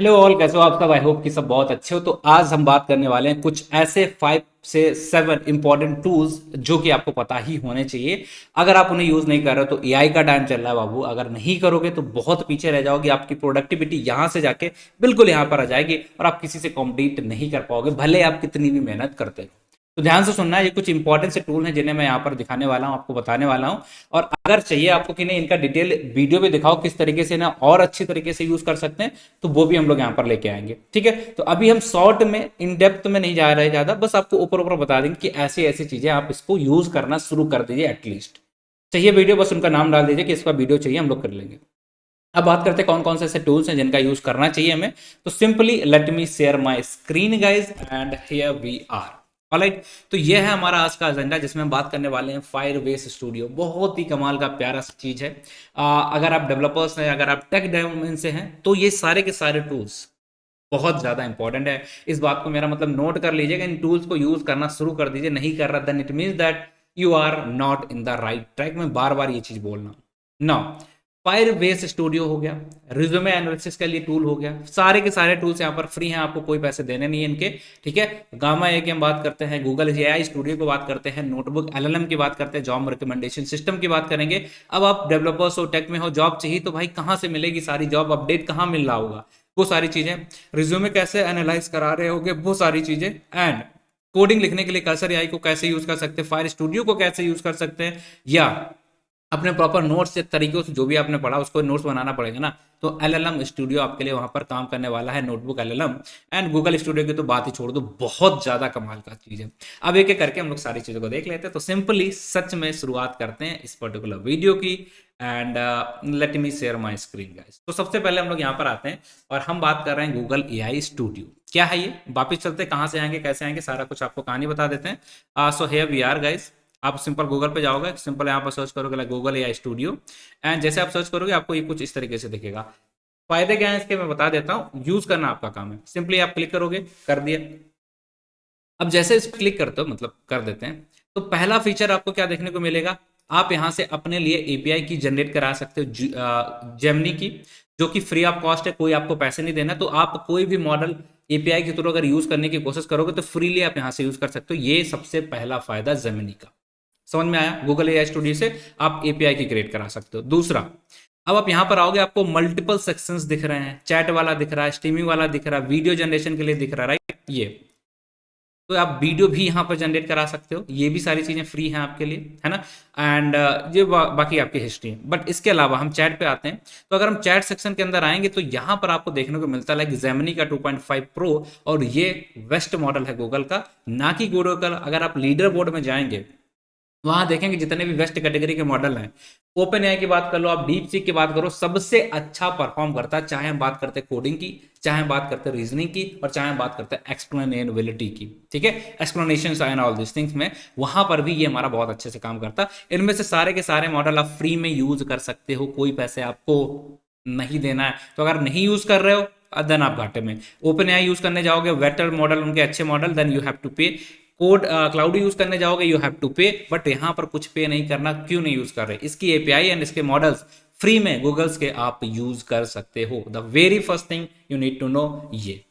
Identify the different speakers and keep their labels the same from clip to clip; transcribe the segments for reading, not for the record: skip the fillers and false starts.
Speaker 1: Hello all, कैसे हो आप सब? आई होप कि सब बहुत अच्छे हो। तो आज हम बात करने वाले हैं कुछ ऐसे 5 से 7 इंपॉर्टेंट टूल्स जो कि आपको पता ही होने चाहिए। अगर आप उन्हें यूज नहीं कर रहे हो तो एआई का टाइम चल रहा है बाबू, अगर नहीं करोगे तो बहुत पीछे रह जाओगे। आपकी प्रोडक्टिविटी यहां से जाके बिल्कुल यहां पर आ जाएगी और आप किसी से कॉम्पीट नहीं कर पाओगे, भले आप कितनी भी मेहनत करते हो। तो ध्यान से सुनना है, ये कुछ इंपॉर्टेंट से टूल हैं जिन्हें मैं यहाँ पर दिखाने वाला हूँ, आपको बताने वाला हूँ। और अगर चाहिए आपको कि नहीं इनका डिटेल वीडियो भी दिखाओ किस तरीके से ना और अच्छी तरीके से यूज कर सकते हैं, तो वो भी हम लोग यहाँ पर लेके आएंगे। ठीक है, तो अभी हम शॉर्ट में इन डेप्थ में नहीं जा रहे ज्यादा, बस आपको ऊपर ऊपर बता देंगे कि ऐसी ऐसी चीजें आप इसको यूज करना शुरू कर दीजिए। एटलीस्ट चाहिए वीडियो, बस उनका नाम डाल दीजिए कि इसका वीडियो चाहिए, हम लोग कर लेंगे। अब बात करते हैं कौन कौन से ऐसे टूल्स हैं जिनका यूज करना चाहिए हमें। तो simply let me share my screen guys and here we are. Alright, तो ये है हमारा आज का एजेंडा जिसमें हम बात करने वाले हैं फायरबेस स्टूडियो। बहुत ही कमाल का प्यारा सा चीज है। अगर आप डेवलपर्स हैं, अगर आप टेक डेवलपमेंट से हैं, तो ये सारे के सारे टूल्स बहुत ज्यादा इंपॉर्टेंट है। इस बात को मेरा मतलब नोट कर लीजिएगा, इन टूल्स को यूज करना शुरू कर दीजिए। नहीं कर रहा then it means that you are not in the right track. मैं बार बार ये चीज बोलना ना। फायर बेस स्टूडियो हो गया, रिज्यूमे एनालिसिस के लिए टूल हो गया, सारे के सारे टूल्स यहाँ पर फ्री हैं, आपको कोई पैसे देने नहीं है इनके। ठीक है, गामा ए की हम बात करते हैं, गूगल एआई स्टूडियो की बात करते हैं, नोटबुक एलएलएम की बात करते हैं, जॉब रिकमेंडेशन सिस्टम की बात करेंगे। अब आप डेवलपर्स हो, टेक में हो, जॉब चाहिए तो भाई कहाँ से मिलेगी सारी जॉब अपडेट, कहाँ मिल रहा होगा वो सारी चीजें। रिज्यूमे कैसे एनालाइज करा रहे होगे वो सारी चीजें। एंड कोडिंग लिखने के लिए कर्सर एआई को कैसे यूज कर सकते हैं, फायर स्टूडियो को कैसे यूज कर सकते हैं, या अपने प्रॉपर नोट्स या तरीकों से जो भी आपने पढ़ा उसको नोट्स बनाना पड़ेगा ना। तो एलएलएम स्टूडियो आपके लिए वहां पर काम करने वाला है, notebook LLM. And Google studio की तो बात ही छोड़ दो, बहुत ज्यादा कमाल का चीज है। अब एक एक करके हम लोग सारी चीजों को देख लेते हैं। तो सिंपली सच में शुरुआत करते हैं इस पर्टिकुलर वीडियो की। And let me share my screen guys. तो सबसे पहले हम लोग यहाँ पर आते हैं और हम बात कर रहे हैं गूगल एआई स्टूडियो। क्या है ये, वापिस चलते हैं, कहाँ से आएंगे कैसे आएंगे सारा कुछ आपको कहानी बता देते हैं। So here we are guys. आप सिंपल गूगल पे जाओगे, सिंपल यहाँ पर सर्च करोगे like Google AI studio. And जैसे आप सर्च करोगे आपको ये कुछ इस तरीके से दिखेगा। फायदे क्या है इसके मैं बता देता हूँ, यूज करना आपका काम है। सिंपली आप क्लिक करोगे, कर दिया। अब जैसे इस पर क्लिक करते हो, मतलब कर देते हैं, तो पहला फीचर आपको क्या देखने को मिलेगा। आप यहाँ से अपने लिए एपीआई की जनरेट करा सकते हो, जेमनी की, जो कि फ्री ऑफ कॉस्ट है, कोई आपको पैसे नहीं देना। तो आप कोई भी मॉडल एपीआई के थ्रू अगर यूज करने की कोशिश करोगे तो फ्रीली आप यहाँ से यूज कर सकते हो। ये सबसे पहला फायदा जेमिनी का। समझ में आया, गूगल एआई स्टूडियो से आप एपीआई की क्रिएट करा सकते हो। दूसरा, अब आप यहां पर आओगे, आपको मल्टीपल सेक्शंस दिख रहे हैं, चैट वाला दिख रहा है, स्ट्रीमिंग वाला दिख रहा है, वीडियो जनरेशन के लिए दिख रहा है, राइट। ये तो आप वीडियो भी यहाँ पर जनरेट करा सकते हो, ये भी सारी चीजें फ्री हैं आपके लिए, है ना। एंड ये बाकी आपकी हिस्ट्री है। बट इसके अलावा हम चैट पे आते हैं। तो अगर हम चैट सेक्शन के अंदर आएंगे तो यहाँ पर आपको देखने को मिलता है जेमिनी का 2.5 प्रो, और ये वेस्ट मॉडल है गूगल का, ना कि गूगल का। अगर आप लीडर बोर्ड में जाएंगे वहां देखेंगे जितने भी वेस्ट कैटेगरी के मॉडल हैं, ओपन एआई की बात कर लो, आप डीप सीक की बात करो, सबसे अच्छा परफॉर्म करता है। चाहे हम बात करते हैं कोडिंग की, चाहे हम बात करते हैं रीजनिंग की, और चाहे हम बात करते हैं एक्सप्लेनेबिलिटी की। ठीक है, explanation and all this things में वहां पर भी ये हमारा बहुत अच्छे से काम करता है। इनमें से सारे के सारे मॉडल आप फ्री में यूज कर सकते हो, कोई पैसे आपको नहीं देना है। तो अगर नहीं यूज कर रहे हो देन आप घाटे में। ओपन एआई यूज करने जाओगे, वेटर मॉडल उनके अच्छे model, then you have to pay. Code Claude use करने जाओगे, you have to pay. But यहां पर कुछ पे नहीं करना, क्यों नहीं यूज कर रहे, इसकी एपीआई एंड इसके मॉडल्स फ्री में गूगल्स के आप यूज कर सकते हो। The very first thing you need to know ये।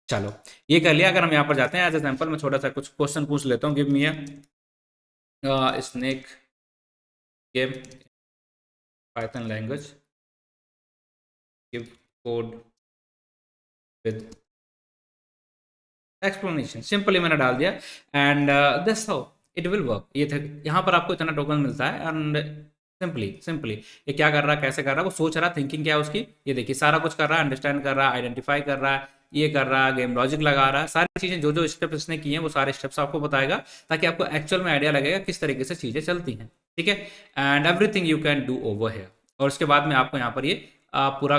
Speaker 1: चलो, ये कर लिया। अगर हम यहाँ पर जाते हैं एज एग्जाम्पल, मैं छोटा सा कुछ क्वेश्चन पूछ लेता हूँ। Give me a snake game Python language, give code with explanation. Simply मैंने डाल दिया and this how it will work. ये था, यहाँ पर आपको इतना टोकन मिलता है। एंड सिंपली सिंपली ये क्या कर रहा है, कैसे कर रहा है, वो सोच रहा है, थिंकिंग क्या है उसकी। ये देखिए सारा कुछ कर रहा है, अंडरस्टैंड कर रहा है, आइडेंटिफाई कर रहा है, ये कर रहा है, गेम लॉजिक लगा रहा है, सारी चीजें जो जो स्टेप्स इसने किए हैं वो सारे स्टेप्स आपको बताएगा, ताकि आपको एक्चुअल में आइडिया लगेगा किस तरीके से चीजें चलती हैं। ठीक है, and everything you can do over here. और उसके बाद में आपको यहाँ पर ये पूरा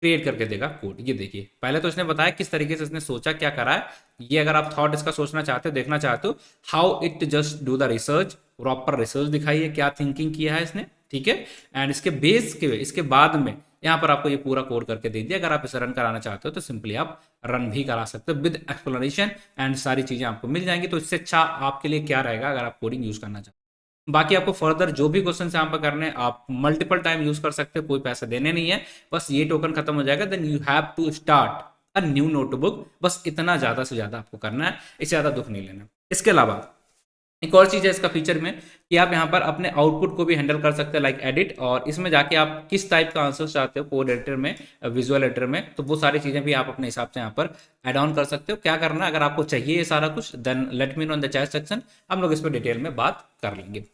Speaker 1: क्रिएट करके देगा कोड। ये देखिए, पहले तो इसने बताया किस तरीके से इसने सोचा, क्या करा है। ये अगर आप थॉट इसका सोचना चाहते हो, देखना चाहते हो, how it just do the research, proper research दिखाइए, क्या थिंकिंग किया है इसने। ठीक है, एंड इसके बेस के इसके बाद में यहाँ पर आपको ये पूरा कोड करके दे दिया। अगर आप इसे रन कराना चाहते हो तो सिंपली आप रन भी करा सकते हो विद एक्सप्लेनेशन, एंड सारी चीजें आपको मिल जाएंगी। तो इससे अच्छा आपके लिए क्या रहेगा अगर आप कोडिंग यूज करना चाहते हो। बाकी आपको फर्दर जो भी क्वेश्चन यहाँ पर करने हैं आप मल्टीपल टाइम यूज कर सकते हो, कोई पैसे देने नहीं है, बस ये टोकन खत्म हो जाएगा then you have to start a new notebook. बस इतना ज़्यादा से ज़्यादा आपको करना है, इससे ज़्यादा दुख नहीं लेना। इसके अलावा एक और चीज़ है इसका फीचर में कि आप यहाँ पर अपने आउटपुट को भी हैंडल कर सकते हैं लाइक एडिट, और इसमें जाके आप किस टाइप का आंसर चाहते हो कोड एडिटर में, विजुअल एडिटर में, तो वो सारी चीज़ें भी आप अपने हिसाब से यहाँ पर ऐड ऑन कर सकते हो। क्या करना है, अगर आपको चाहिए ये सारा कुछ then let me know in the chat section, हम लोग इस पर डिटेल में बात कर लेंगे।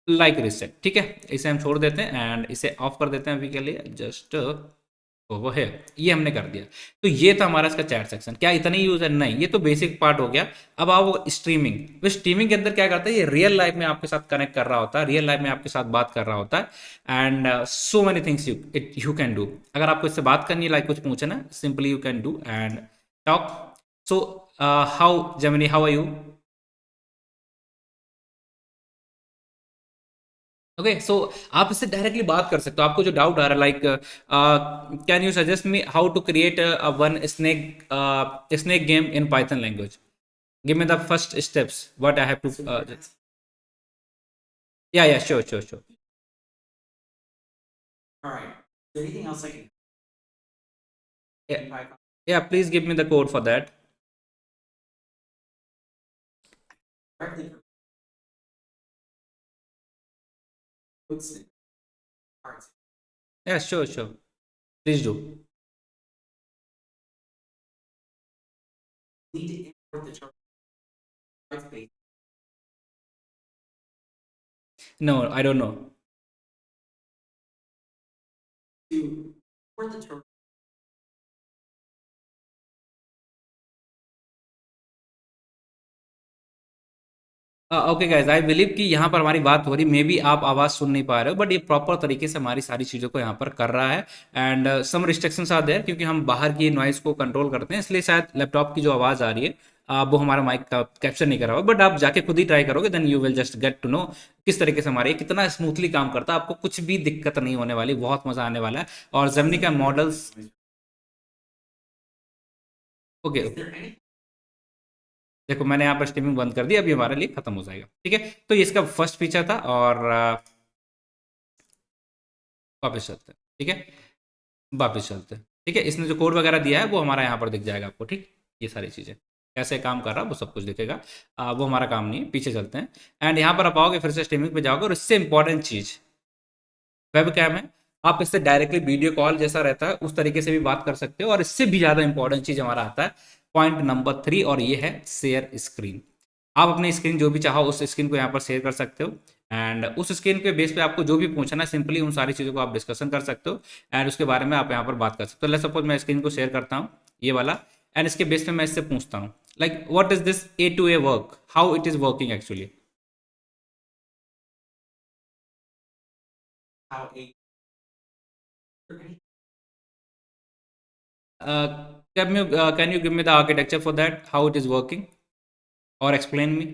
Speaker 1: लाइक रिसेट, ठीक है, इसे हम छोड़ देते हैं एंड इसे ऑफ कर देते हैं अभी के लिए, जस्ट वो है, ये हमने कर दिया। तो ये था हमारा इसका चैट सेक्शन। क्या इतना ही यूज है? नहीं, ये तो बेसिक पार्ट हो गया। अब आओ स्ट्रीमिंग। तो स्ट्रीमिंग के अंदर क्या करता है, ये रियल लाइफ में आपके साथ कनेक्ट कर रहा होता है, रियल लाइफ में आपके साथ बात कर रहा होता है and so many things you can do. अगर आपको इससे बात करनी है, लाइक कुछ पूछना, simply you can do and talk. So how Gemini, how are you? Okay, so आप इससे डायरेक्टली बात कर सकते हो, आपको जो डाउट आ रहा है like can you suggest me how to create one snake snake game in Python language, give me the first steps what I have to yeah sure sure sure. Yeah please give me the code for that. Yeah sure sure, please do. No I don't know. Okay guys, I believe कि यहाँ पर हमारी बात हो रही, may be आप आवाज़ सुन नहीं पा रहे हो, बट ये प्रॉपर तरीके से हमारी सारी चीज़ों को यहाँ पर कर रहा है and some restrictions are there, क्योंकि हम बाहर की नॉइज़ को कंट्रोल करते हैं, इसलिए शायद लैपटॉप की जो आवाज़ आ रही है वो हमारा माइक का कैप्चर नहीं कर रहा होगा, बट आप जाके खुद ही ट्राई करोगे then you will just get to know किस तरीके से हमारे ये कितना स्मूथली काम करता है। आपको कुछ भी दिक्कत नहीं होने वाली, बहुत मज़ा आने वाला है। और जेमिनी का मॉडल्स, ओके, देखो मैंने यहाँ पर स्ट्रीमिंग बंद कर दी, अभी हमारे लिए खत्म हो जाएगा, ठीक है। तो ये इसका फर्स्ट फीचर था और वापस चलते हैं, ठीक है, वापस चलते हैं, ठीक है। इसने जो कोड वगैरह दिया है वो हमारा यहाँ पर दिख जाएगा आपको, ठीक। ये सारी चीज़ें कैसे काम कर रहा है वो सब कुछ दिखेगा। वो हमारा काम नहीं है, पीछे चलते हैं एंड यहाँ पर आप आओगे, फिर से स्ट्रीमिंग पे जाओगे और इससे इंपॉर्टेंट चीज़ वेब कैम है। आप इससे डायरेक्टली वीडियो कॉल जैसा रहता है उस तरीके से भी बात कर सकते हो, और इससे भी ज़्यादा इंपॉर्टेंट चीज़ हमारा आता है पॉइंट नंबर 3, और ये है शेयर स्क्रीन। आप अपनी स्क्रीन जो भी चाहो उस स्क्रीन को यहाँ पर शेयर कर सकते हो एंड उस स्क्रीन के बेस पे आपको जो भी पूछना है सिंपली उन सारी चीज़ों को आप डिस्कशन कर सकते हो एंड उसके बारे में आप यहाँ पर बात कर सकते हो। लेट्स सपोज मैं स्क्रीन को शेयर करता हूँ, ये वाला, एंड इसके बेस पे मैं इससे पूछता हूँ like what is this A to A work, how it is working actually. Can you give me the architecture for that, how it is working, or explain me?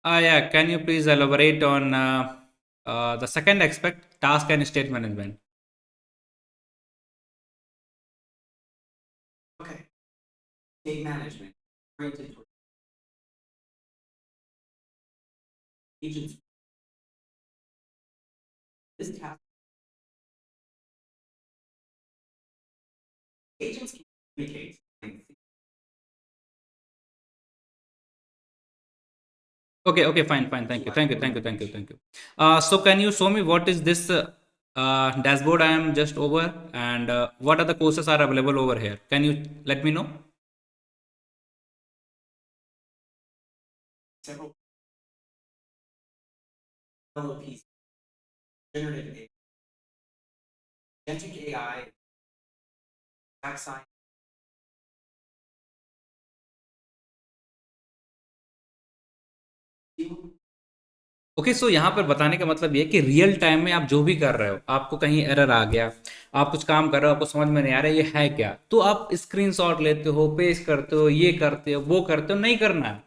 Speaker 1: Yeah, can you please elaborate on the second aspect, task and state management? Okay, okay, fine, fine. Thank you, thank you, thank you, thank you, thank you. So can you show me what is this dashboard I am just over, and what are the courses are available over here? Can you let me know? Okay, so यहाँ पर बताने का मतलब ये है कि real time में आप जो भी कर रहे हो, आपको कहीं एरर आ गया, आप कुछ काम कर रहे हो, आपको समझ में नहीं आ रहा है ये है क्या, तो आप स्क्रीनशॉट लेते हो, पेस्ट करते हो, ये करते हो, वो करते हो, नहीं करना है।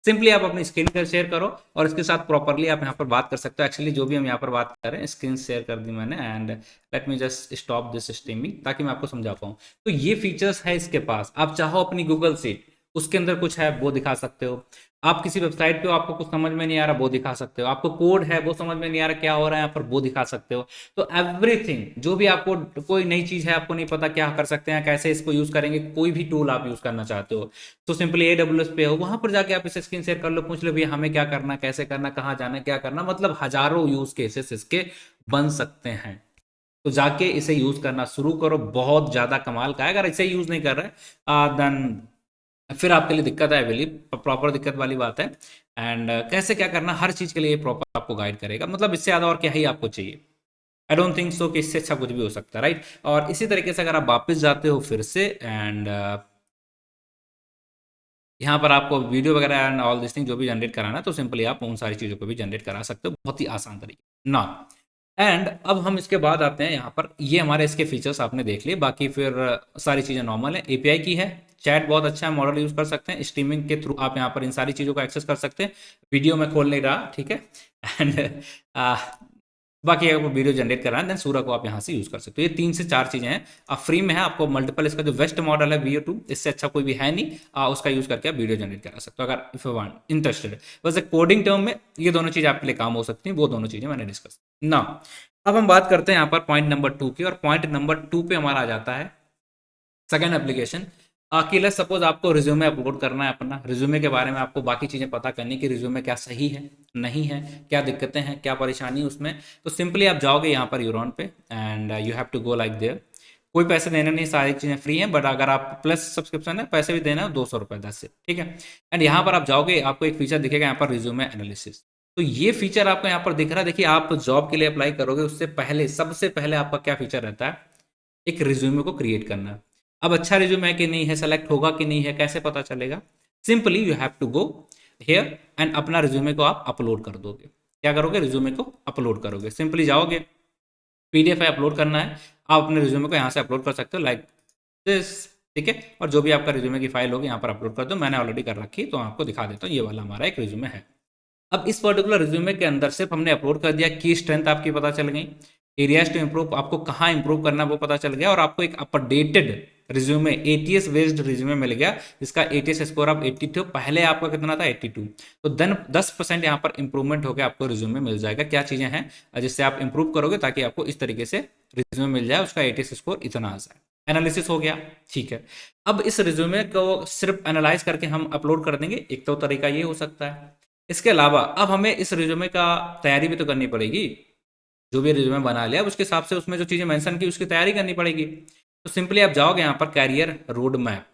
Speaker 1: सिंपली आप अपनी स्क्रीन पर शेयर करो और इसके साथ प्रॉपरली आप यहाँ पर बात कर सकते हो। एक्चुअली जो भी हम यहाँ पर बात कर रहे हैं, स्क्रीन शेयर कर दी मैंने, and let me just stop this streaming ताकि मैं आपको समझा पाऊँ। तो ये फीचर्स है इसके पास। आप चाहो अपनी गूगल सीट, उसके अंदर कुछ है वो दिखा सकते हो। आप किसी वेबसाइट पे हो, आपको कुछ समझ में नहीं आ रहा, वो दिखा सकते हो। आपको कोड है वो समझ में नहीं आ रहा क्या हो रहा है यहाँ पर, वो दिखा सकते हो। तो एवरीथिंग जो भी आपको, कोई नई चीज है आपको नहीं पता क्या कर सकते हैं, कैसे इसको यूज करेंगे, कोई भी टूल आप यूज करना चाहते हो तो सिंपली AWS पे हो, वहां पर जाके आप इसे स्क्रीन शेयर कर लो, पूछ लो भैया हमें क्या करना, कैसे करना, कहाँ जाना, क्या करना, मतलब हजारों यूज केसेस इसके बन सकते हैं। तो जाके इसे यूज करना शुरू करो, बहुत ज्यादा कमाल का है। अगर इसे यूज नहीं कर रहे देन फिर आपके लिए दिक्कत है, बिलीव प्रॉपर दिक्कत वाली बात है। एंड कैसे क्या करना, हर चीज के लिए प्रॉपर आपको गाइड करेगा। मतलब इससे ज्यादा और क्या ही आपको चाहिए। आई डोंट थिंक सो कि इससे अच्छा कुछ भी हो सकता है, राइट। और इसी तरीके से अगर आप वापस जाते हो फिर से, एंड यहाँ पर आपको वीडियो वगैरह एंड ऑल दिस थिंग जो भी जनरेट कराना है, तो सिंपली आप उन सारी चीज़ों को भी जनरेट करा सकते हो बहुत ही आसान तरीके ना। एंड अब हम इसके बाद आते हैं यहाँ पर, ये हमारे इसके फीचर्स आपने देख लिए, बाकी फिर सारी चीज़ें नॉर्मल है। API की है, चैट बहुत अच्छा है, मॉडल यूज़ कर सकते हैं, स्ट्रीमिंग के थ्रू आप यहाँ पर इन सारी चीज़ों को एक्सेस कर सकते हैं। वीडियो में खोल नहीं रहा, ठीक है। एंड बाकी अगर वीडियो जनरेट करना है देन सूरा को आप यहाँ से यूज़ कर सकते हो। ये 3 से 4 चीज़ें हैं। आप फ्री में है, आपको मल्टीपल, इसका जो वेस्ट मॉडल है VO2, इससे अच्छा कोई भी है नहीं। उसका यूज़ करके आप वीडियो जनरेट करा सकते हो अगर इफ यू वांट इंटरेस्टेड। वैसे कोडिंग टर्म में ये दोनों चीज़ें आपके लिए काम हो सकती हैं, वो दोनों चीज़ें मैंने डिस्कस ना। अब हम बात करते हैं यहाँ पर पॉइंट नंबर 2 की, और पॉइंट नंबर 2 पे हमारा आ जाता है सेकेंड एप्लीकेशन। कि लेट्स सपोज आपको रिज्यूमे अपलोड करना है अपना, रिज्यूमे के बारे में आपको बाकी चीज़ें पता करनी कि रिज्यूमे क्या सही है, नहीं है, क्या दिक्कतें हैं, क्या परेशानी उसमें। तो सिंपली आप जाओगे यहाँ पर यूरॉन पे, and you have to go like there. कोई पैसे देने नहीं, सारी चीज़ें फ्री हैं, बट अगर आप प्लस सब्सक्रिप्शन है, पैसे भी देना है, 200 रुपये, 10 से, ठीक है। एंड यहाँ पर आप जाओगे, आपको एक फीचर दिखेगा यहाँ पर, रिज्यूमे एनालिसिस। तो ये फीचर आपको यहाँ पर दिख रहा है। देखिए, आप जॉब के लिए अप्लाई करोगे उससे पहले, सबसे पहले आपका क्या फीचर रहता है, एक रिज्यूमे को क्रिएट करना। अब अच्छा रिज्यूमे है कि नहीं है, सेलेक्ट होगा कि नहीं है, कैसे पता चलेगा। Simply you have to go here and अपना रिज्यूमे को आप अपलोड कर दोगे। क्या करोगे, रिज्यूमे को अपलोड करोगे। सिंपली जाओगे, PDF है, अपलोड करना है, आप अपने रिज्यूमे को यहाँ से अपलोड कर सकते हो लाइक दिस, ठीक है। और जो भी आपका रिज्यूमे की फाइल होगी यहाँ पर अपलोड कर दो। मैंने ऑलरेडी कर रखी है, तो आपको दिखा देता हूँ। ये वाला हमारा एक रिज्यूमे है। अब इस पर्टिकुलर रिज्यूमे के अंदर सिर्फ हमने अपलोड कर दिया, की स्ट्रेंथ आपकी पता चल गई, एरियाज टू इम्प्रूव, आपको कहाँ इंप्रूव करना है वो पता चल गया, और आपको एक updated resume, ATS based resume मिल गया, जिसका ATS स्कोर आप 82, पहले आपका कितना था 82। तो देन 10% यहाँ पर इंप्रूवमेंट होकर आपको रिज्यूमे मिल जाएगा। क्या चीज़ें हैं जिससे आप इंप्रूव करोगे ताकि आपको इस तरीके से रिज्यूमे मिल जाए, उसका ATS स्कोर इतना आ जाए। एनालिसिस हो गया, ठीक है। अब इस रिज्यूमे को सिर्फ एनालाइज करके हम अपलोड कर देंगे, एक तो तरीका ये हो सकता है। इसके अलावा अब हमें इस रिज्यूमे का तैयारी भी तो करनी पड़ेगी। जो भी रिज्यूमे बना लिया उसके हिसाब से उसमें जो चीज़ें मेंशन की उसकी तैयारी करनी पड़ेगी। तो सिंपली आप जाओगे यहाँ पर career road map,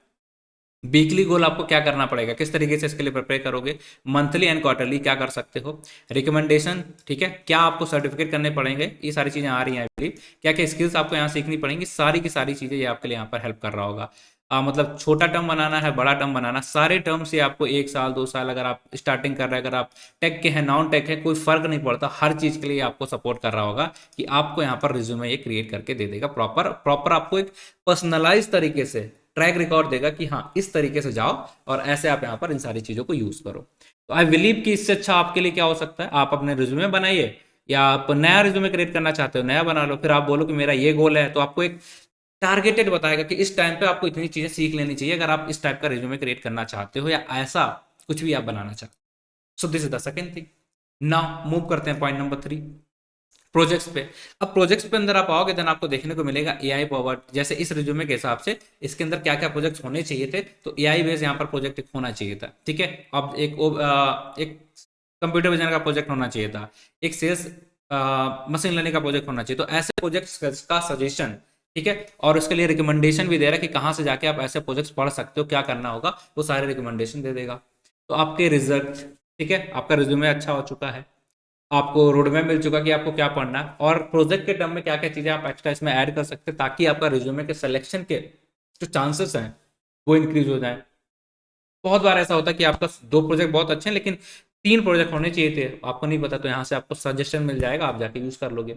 Speaker 1: weekly goal आपको क्या करना पड़ेगा, किस तरीके से इसके लिए प्रिपेयर करोगे, मंथली एंड क्वार्टरली क्या कर सकते हो, रिकमेंडेशन, ठीक है, क्या आपको सर्टिफिकेट करने पड़ेंगे, ये सारी चीज़ें आ रही हैं। क्या क्या स्किल्स आपको यहाँ सीखनी पड़ेंगी, सारी की सारी चीज़ें ये आपके लिए यहाँ पर हेल्प कर रहा होगा। मतलब छोटा टर्म बनाना है, बड़ा टर्म बनाना, सारे टर्म से आपको 1 साल 2 साल, अगर आप स्टार्टिंग कर रहे हैं, अगर आप टेक के हैं, नॉन टेक है, कोई फर्क नहीं पड़ता, हर चीज़ के लिए आपको सपोर्ट कर रहा होगा कि आपको यहाँ पर रिज्यूमे ये क्रिएट करके दे देगा। प्रॉपर प्रॉपर आपको एक पर्सनलाइज तरीके से ट्रैक रिकॉर्ड देगा कि हाँ इस तरीके से जाओ और ऐसे आप यहाँ पर इन सारी चीज़ों को यूज़ करो। तो आई बिलीव कि इससे अच्छा आपके लिए क्या हो सकता है। आप अपने रिज्यूमे बनाइए, या आप नया रिज्यूमे क्रिएट करना चाहते हो, नया बना लो। फिर आप बोलो कि मेरा ये गोल है, तो आपको एक टारगेटेड बताएगा कि इस टाइम पे आपको इतनी चीज़ें सीख लेनी चाहिए अगर आप इस टाइप का रिज्यूमे क्रिएट करना चाहते हो, या ऐसा कुछ भी आप बनाना चाहते हो। So this is the second thing. Now move करते हैं पॉइंट नंबर 3, प्रोजेक्ट्स पे। अब प्रोजेक्ट्स पे अंदर आप आओगे देन आपको देखने को मिलेगा AI पावर्ड। जैसे इस रिज्यूमे के हिसाब से इसके अंदर क्या क्या प्रोजेक्ट्स होने चाहिए थे, तो AI बेस यहाँ पर प्रोजेक्ट एक होना चाहिए था, ठीक है। अब एक कंप्यूटर विजन का प्रोजेक्ट होना चाहिए था, एक सेल्स मशीन लर्निंग का प्रोजेक्ट होना चाहिए। तो ऐसे प्रोजेक्ट्स का सजेशन, ठीक है, और उसके लिए रिकमेंडेशन भी दे रहा है कि कहाँ से जाके आप ऐसे प्रोजेक्ट्स पढ़ सकते हो, क्या करना होगा, वो सारे रिकमेंडेशन दे देगा। तो आपके रिजल्ट, ठीक है, आपका रिज्यूमे अच्छा हो चुका है, आपको रोड मैप मिल चुका कि आपको क्या पढ़ना है, और प्रोजेक्ट के टर्म में क्या क्या चीज़ें आप एक्स्ट्रा इसमें ऐड कर सकते हैं ताकि आपका रिज्यूमे के सिलेक्शन के जो चांसेस हैं वो इंक्रीज हो जाए। बहुत बार ऐसा होता है कि आपका 2 प्रोजेक्ट बहुत अच्छे हैं लेकिन 3 प्रोजेक्ट होने चाहिए थे, आपको नहीं पता तो यहाँ से आपको सजेशन मिल जाएगा, आप जाके यूज़ कर लोगे।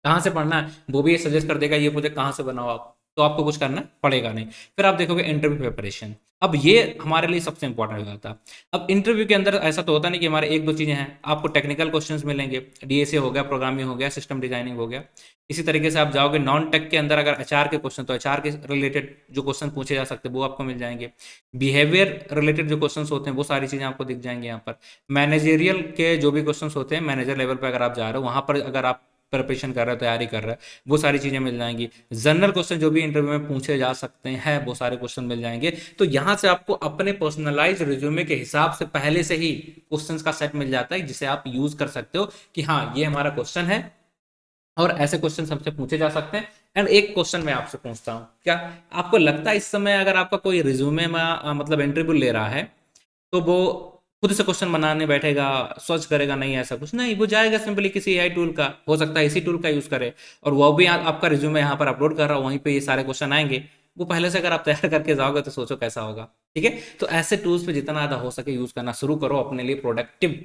Speaker 1: कहाँ से पढ़ना है वो भी ये सजेस्ट कर देगा, ये प्रोजेक्ट कहाँ से बनाओ आप, तो आपको कुछ करना पड़ेगा नहीं। फिर आप देखोगे इंटरव्यू प्रिपरेशन, अब ये हमारे लिए सबसे इंपॉर्टेंट हो जाता है। अब इंटरव्यू के अंदर ऐसा तो होता नहीं कि हमारे एक दो चीज़ें हैं, आपको टेक्निकल क्वेश्चंस मिलेंगे, डीएसए हो गया, प्रोग्रामिंग हो गया, सिस्टम डिजाइनिंग हो गया। इसी तरीके से आप जाओगे नॉन टेक के अंदर, अगर एचआर के क्वेश्चन तो एचआर के रिलेटेड जो क्वेश्चन पूछे जा सकते हैं वो आपको मिल जाएंगे। बिहेवियर रिलेटेड जो क्वेश्चन होते हैं वो सारी चीज़ें आपको दिख जाएंगी यहाँ पर। मैनेजरियल के जो भी क्वेश्चन होते हैं, मैनेजर लेवल पर अगर आप जा रहे हो, वहाँ पर अगर आप प्रिपरेशन कर रहा है, तैयारी कर रहा है, वो सारी चीज़ें मिल जाएंगी। जनरल क्वेश्चन जो भी इंटरव्यू में पूछे जा सकते हैं वो सारे क्वेश्चन मिल जाएंगे। तो यहाँ से आपको अपने पर्सनलाइज रिज्यूमे के हिसाब से पहले से ही क्वेश्चंस का सेट मिल जाता है, जिसे आप यूज कर सकते हो कि हाँ ये हमारा क्वेश्चन है और ऐसे क्वेश्चन हमसे पूछे जा सकते हैं। एंड एक क्वेश्चन मैं आपसे पूछता हूँ, क्या आपको लगता है इस समय अगर आपका कोई रिज्यूमे में मतलब इंटरव्यू ले रहा है तो वो खुद से क्वेश्चन बनाने बैठेगा, सर्च करेगा? नहीं, ऐसा कुछ नहीं, वो जाएगा सिंपली किसी एआई टूल का, हो सकता है इसी टूल का यूज करे, और वो भी आपका रिज्यूमे यहाँ पर अपलोड कर रहा हो, वहीं पे ये सारे क्वेश्चन आएंगे। वो पहले से अगर आप तैयार करके जाओगे तो सोचो कैसा होगा। ठीक है, तो ऐसे टूल्स पे जितना ज़्यादा हो सके यूज करना शुरू करो अपने लिए प्रोडक्टिव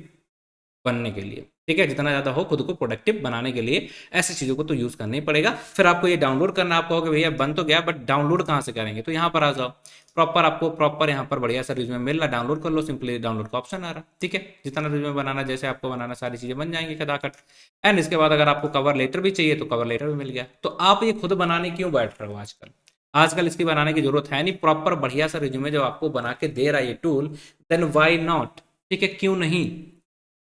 Speaker 1: बनने के लिए। ठीक है, जितना ज़्यादा हो खुद को प्रोडक्टिव बनाने के लिए ऐसी चीज़ों को तो यूज़ करना ही पड़ेगा। फिर आपको ये डाउनलोड करना, आप कहोगे भैया बन तो गया बट डाउनलोड कहाँ से करेंगे, तो यहाँ पर आ जाओ, प्रॉपर यहाँ पर बढ़िया सा रिज्यूमे मिल रहा, डाउनलोड कर लो, सिंपली डाउनलोड का ऑप्शन आ रहा। ठीक है, जितना रिज्यूमे बनाना जैसे आपको बनाना, सारी चीज़ें बन जाएंगी खटाखट। एंड इसके बाद अगर आपको कवर लेटर भी चाहिए तो कवर लेटर भी मिल गया। तो आप ये खुद बनाने क्यों बैठ रहे हो आजकल? आजकल इसकी बनाने की जरूरत है नहीं, प्रॉपर बढ़िया सा रिज्यूमे जब आपको बना के दे रहा है ये टूल, देन वाई नॉट? ठीक है, क्यों नहीं?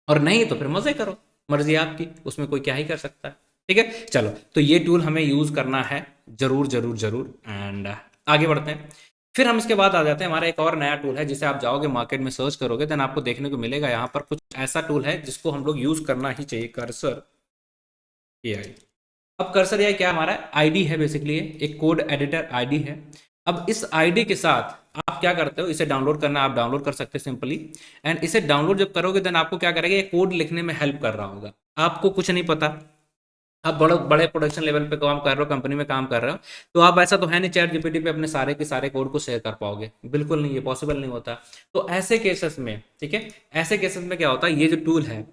Speaker 1: और नहीं तो फिर मजे करो, मर्जी आपकी, उसमें कोई क्या ही कर सकता है। ठीक है, चलो, तो ये टूल हमें यूज करना है जरूर जरूर जरूर। एंड आगे बढ़ते हैं। फिर हम इसके बाद आ जाते हैं, हमारा एक और नया टूल है जिसे आप जाओगे मार्केट में सर्च करोगे, देन आपको देखने को मिलेगा यहाँ पर कुछ ऐसा टूल है जिसको हम लोग यूज करना ही चाहिए, कर्सर एआई। अब कर्सर एआई क्या, हमारा आईडी है, बेसिकली एक कोड एडिटर आईडी है। अब इस आईडी के साथ आप क्या करते हो, इसे डाउनलोड करना, आप डाउनलोड कर सकते हैं सिंपली। एंड इसे डाउनलोड जब करोगे देन आपको क्या करेगा, ये कोड लिखने में हेल्प कर रहा होगा। आपको कुछ नहीं पता, आप बड़े बड़े प्रोडक्शन लेवल पे काम कर रहे हो, कंपनी में काम कर रहे हो, तो आप ऐसा तो है नहीं चैट जीपीटी पे अपने सारे के सारे कोड को शेयर कर पाओगे, बिल्कुल नहीं, ये पॉसिबल नहीं होता। तो ऐसे केसेस में, ठीक है, ऐसे केसेस में क्या होता है, ये जो टूल है,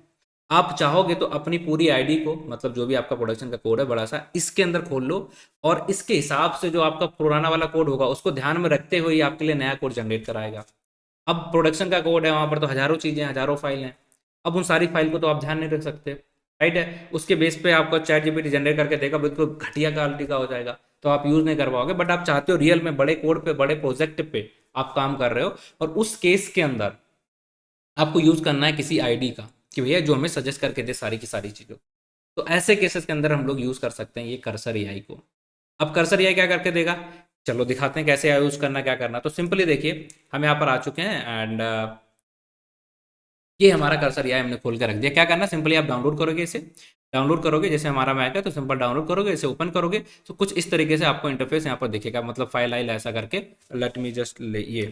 Speaker 1: आप चाहोगे तो अपनी पूरी आईडी को, मतलब जो भी आपका प्रोडक्शन का कोड है बड़ा सा, इसके अंदर खोल लो, और इसके हिसाब से जो आपका पुराना वाला कोड होगा उसको ध्यान में रखते हुए आपके लिए नया कोड जनरेट कराएगा। अब प्रोडक्शन का कोड है, वहां पर तो हजारों चीजें, हजारों फाइल हैं। अब उन सारी फाइल को तो आप ध्यान नहीं रख सकते, राइट है, उसके बेस पे आपको चैट जीपीटी जनरेट करके देगा, बिल्कुल घटिया क्वालिटी का हो जाएगा, तो आप यूज नहीं कर पाओगे। बट आप चाहते हो रियल में बड़े कोड पे, बड़े प्रोजेक्ट पे आप काम कर रहे हो, और उस केस के अंदर आपको यूज करना है किसी आईडी का, कि भैया जो हमें सजेस्ट करके दे सारी की सारी चीज़ों। तो ऐसे केसेस के अंदर हम लोग यूज कर सकते हैं ये कर्सर एआई को। अब कर्सर एआई क्या करके देगा, चलो दिखाते हैं कैसे यूज करना, क्या करना। तो सिंपली देखिए, हम यहाँ पर आ चुके हैं, एंड ये हमारा कर्सर एआई हमने खोल के रख दिया। क्या करना, सिंपली आप डाउनलोड करोगे, इसे डाउनलोड करोगे, जैसे हमारा मैक है तो सिंपल डाउनलोड करोगे, इसे ओपन करोगे तो कुछ इस तरीके से आपको इंटरफेस यहाँ पर दिखेगा, मतलब फाइल आइल ऐसा करके। लेट मी जस्ट ले, ये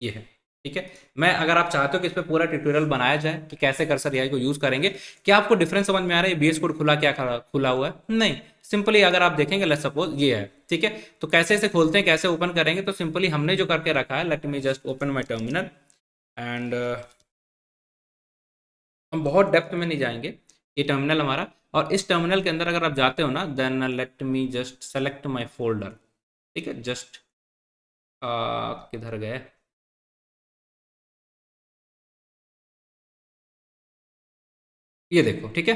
Speaker 1: है, ठीक है। मैं, अगर आप चाहते हो कि इस पर पूरा ट्यूटोरियल बनाया जाए कि कैसे कर्सर एआई को यूज करेंगे, क्या आपको डिफरेंस समझ में आ रहा है, बीएस कोड खुला, क्या खुला हुआ है, नहीं, सिंपली अगर आप देखेंगे, लेट्स सपोज ये है, ठीक है। तो कैसे इसे खोलते हैं, कैसे ओपन करेंगे, तो सिंपली हमने जो करके रखा है, late me just open my terminal, and हम बहुत डेप्थ में नहीं जाएंगे, ये टर्मिनल हमारा, और इस टर्मिनल के अंदर अगर आप जाते हो ना, then let me just select my folder, ठीक है, जस्ट किधर गए, ये देखो, ठीक है।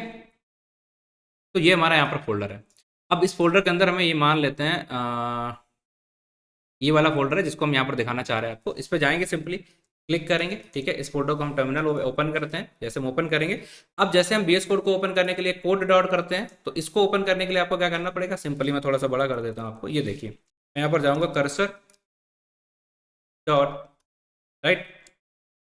Speaker 1: तो ये हमारा यहाँ पर फोल्डर है। अब इस फोल्डर के अंदर हमें ये मान लेते हैं, ये वाला फोल्डर है जिसको हम यहाँ पर दिखाना चाह रहे हैं आपको। इस पर जाएंगे, सिंपली क्लिक करेंगे, ठीक है। इस फोल्डर को हम टर्मिनल ओपन करते हैं, जैसे हम ओपन करेंगे, अब जैसे हम बीएस कोड को ओपन करने के लिए कोड डॉट करते हैं, तो इसको ओपन करने के लिए आपको क्या करना पड़ेगा, सिंपली मैं थोड़ा सा बड़ा कर देता हूँ आपको, ये देखिए, मैं यहाँ पर जाऊँगा, कर्सर डॉट, राइट,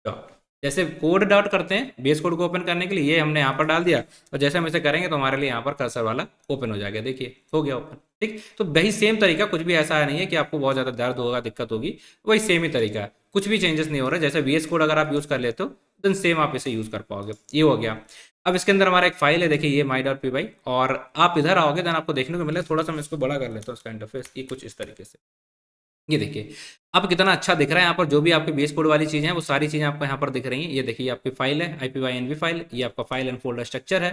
Speaker 1: डॉट, जैसे कोड डॉट करते हैं बेस कोड को ओपन करने के लिए, ये हमने यहाँ पर डाल दिया, और जैसे हम इसे करेंगे तो हमारे लिए यहाँ पर कर्सर वाला ओपन हो जाएगा, देखिए हो गया ओपन, ठीक। तो वही सेम तरीका, कुछ भी ऐसा नहीं है कि आपको बहुत ज़्यादा दर्द होगा, दिक्कत होगी, वही सेम ही तरीका है, कुछ भी चेंजेस नहीं हो रहा है। जैसे वीएस कोड अगर आप यूज़ कर लेते हो देन सेम आप इसे यूज़ कर पाओगे, ये हो गया। अब इसके अंदर हमारा एक फाइल है, देखिए ये माई डॉट पी वाई, और आप इधर आओगे देन आपको देखने को मिलेगा, थोड़ा सा मैं इसको बड़ा कर लेता हूँ, इसका इंटरफेस ये कुछ इस तरीके से, ये देखिए अब कितना अच्छा दिख रहा है। यहाँ पर जो भी आपके बेस कोड वाली चीज़ें हैं वो सारी चीज़ें आपको यहाँ पर दिख रही हैं। ये देखिए आपकी फाइल है IPYNB फाइल, ये आपका फाइल एंड फोल्डर स्ट्रक्चर है।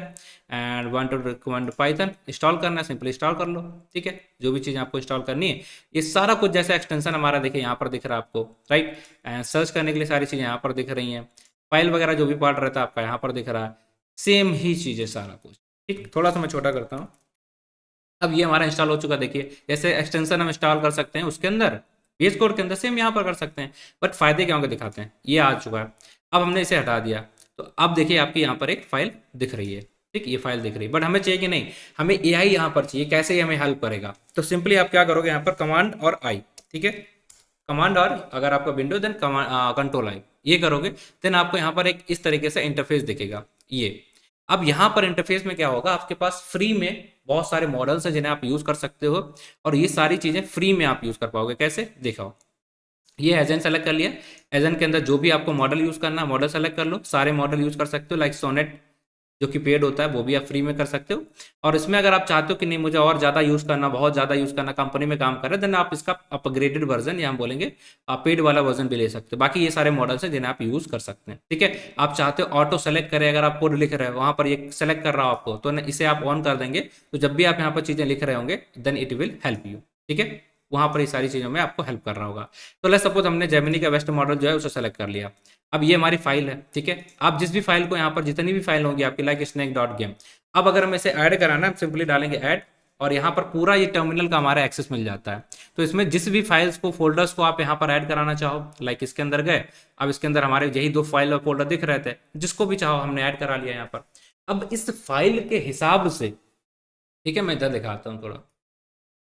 Speaker 1: And want to recommend Python install करना है, सिंपली इंस्टॉल कर लो। ठीक है, जो भी चीज़ें आपको इंस्टॉल करनी है ये सारा कुछ जैसे एक्सटेंशन हमारा देखिए यहाँ पर दिख रहा है आपको, राइट। एंड सर्च करने के लिए सारी चीज़ें यहाँ पर दिख रही हैं। फाइल वगैरह जो भी पार्ट रहता है आपका यहाँ पर दिख रहा है, सेम ही चीज़ें सारा कुछ। ठीक, थोड़ा सा मैं छोटा करता हूँ। अब ये हमारा इंस्टॉल हो चुका, देखिए जैसे एक्सटेंशन हम इंस्टॉल कर सकते हैं उसके अंदर, VS कोड के अंदर सेम यहाँ पर कर सकते हैं। बट फायदे क्या होंगे दिखाते हैं। ये आ चुका है, अब हमने इसे हटा दिया तो अब देखिए आपकी यहाँ पर एक फाइल दिख रही है। ठीक, ये फाइल दिख रही है, बट हमें चाहिए कि नहीं, हमें AI यहाँ पर चाहिए। कैसे ये हमें हेल्प करेगा, तो सिंपली आप क्या करोगे यहाँ पर कमांड और आई, ठीक है, कमांड और अगर आपका विंडो देन कंट्रोल आई, ये करोगे देन आपको यहाँ पर एक इस तरीके से इंटरफेस दिखेगा ये। अब यहाँ पर इंटरफेस में क्या होगा, आपके पास फ्री में बहुत सारे मॉडल्स हैं जिन्हें आप यूज कर सकते हो, और ये सारी चीजें फ्री में आप यूज कर पाओगे। कैसे दिखाओ, ये एजेंट सेलेक्ट कर लिया, एजेंट के अंदर जो भी आपको मॉडल यूज करना है मॉडल सेलेक्ट कर लो, सारे मॉडल यूज कर सकते हो। लाइक सोनेट जो कि पेड होता है वो भी आप फ्री में कर सकते हो। और इसमें अगर आप चाहते हो कि नहीं मुझे और ज़्यादा यूज़ करना, बहुत ज़्यादा यूज़ करना, कंपनी में काम कर रहे हैं, देन आप इसका अपग्रेडेड वर्जन या हम बोलेंगे आप पेड वाला वर्जन भी ले सकते हो। बाकी ये सारे मॉडल्स हैं जिन्हें आप यूज़ कर सकते हैं। ठीक है, आप चाहते हो ऑटो सेलेक्ट करें, अगर आप कोड लिख रहे हो वहाँ पर ये सेलेक्ट कर रहा हो आपको, तो इसे आप ऑन कर देंगे, तो जब भी आप यहाँ पर चीज़ें लिख रहे होंगे then it will help you. ठीक है, वहाँ पर ये सारी चीज़ों में आपको हेल्प कर रहा होगा। तो लेट्स सपोज हमने जेमिनी का बेस्ट मॉडल जो है उसे सेलेक्ट कर लिया। अब ये हमारी फाइल है, ठीक है। आप जिस भी फाइल को यहाँ पर जितनी भी फाइल होगी आपकी लाइक स्नैक डॉट गेम, अब अगर हम इसे ऐड कराना, हम सिंपली डालेंगे ऐड, और यहाँ पर पूरा ये टर्मिनल का हमारा एक्सेस मिल जाता है। तो इसमें जिस भी फाइल्स को फोल्डर्स को आप यहाँ पर ऐड कराना चाहो, लाइक इसके अंदर गए, अब इसके अंदर हमारे यही 2 फाइल और फोल्डर दिख रहे थे, जिसको भी चाहो हमने ऐड करा लिया यहाँ पर। अब इस फाइल के हिसाब से, ठीक है, मैं इधर दिखाता हूँ थोड़ा,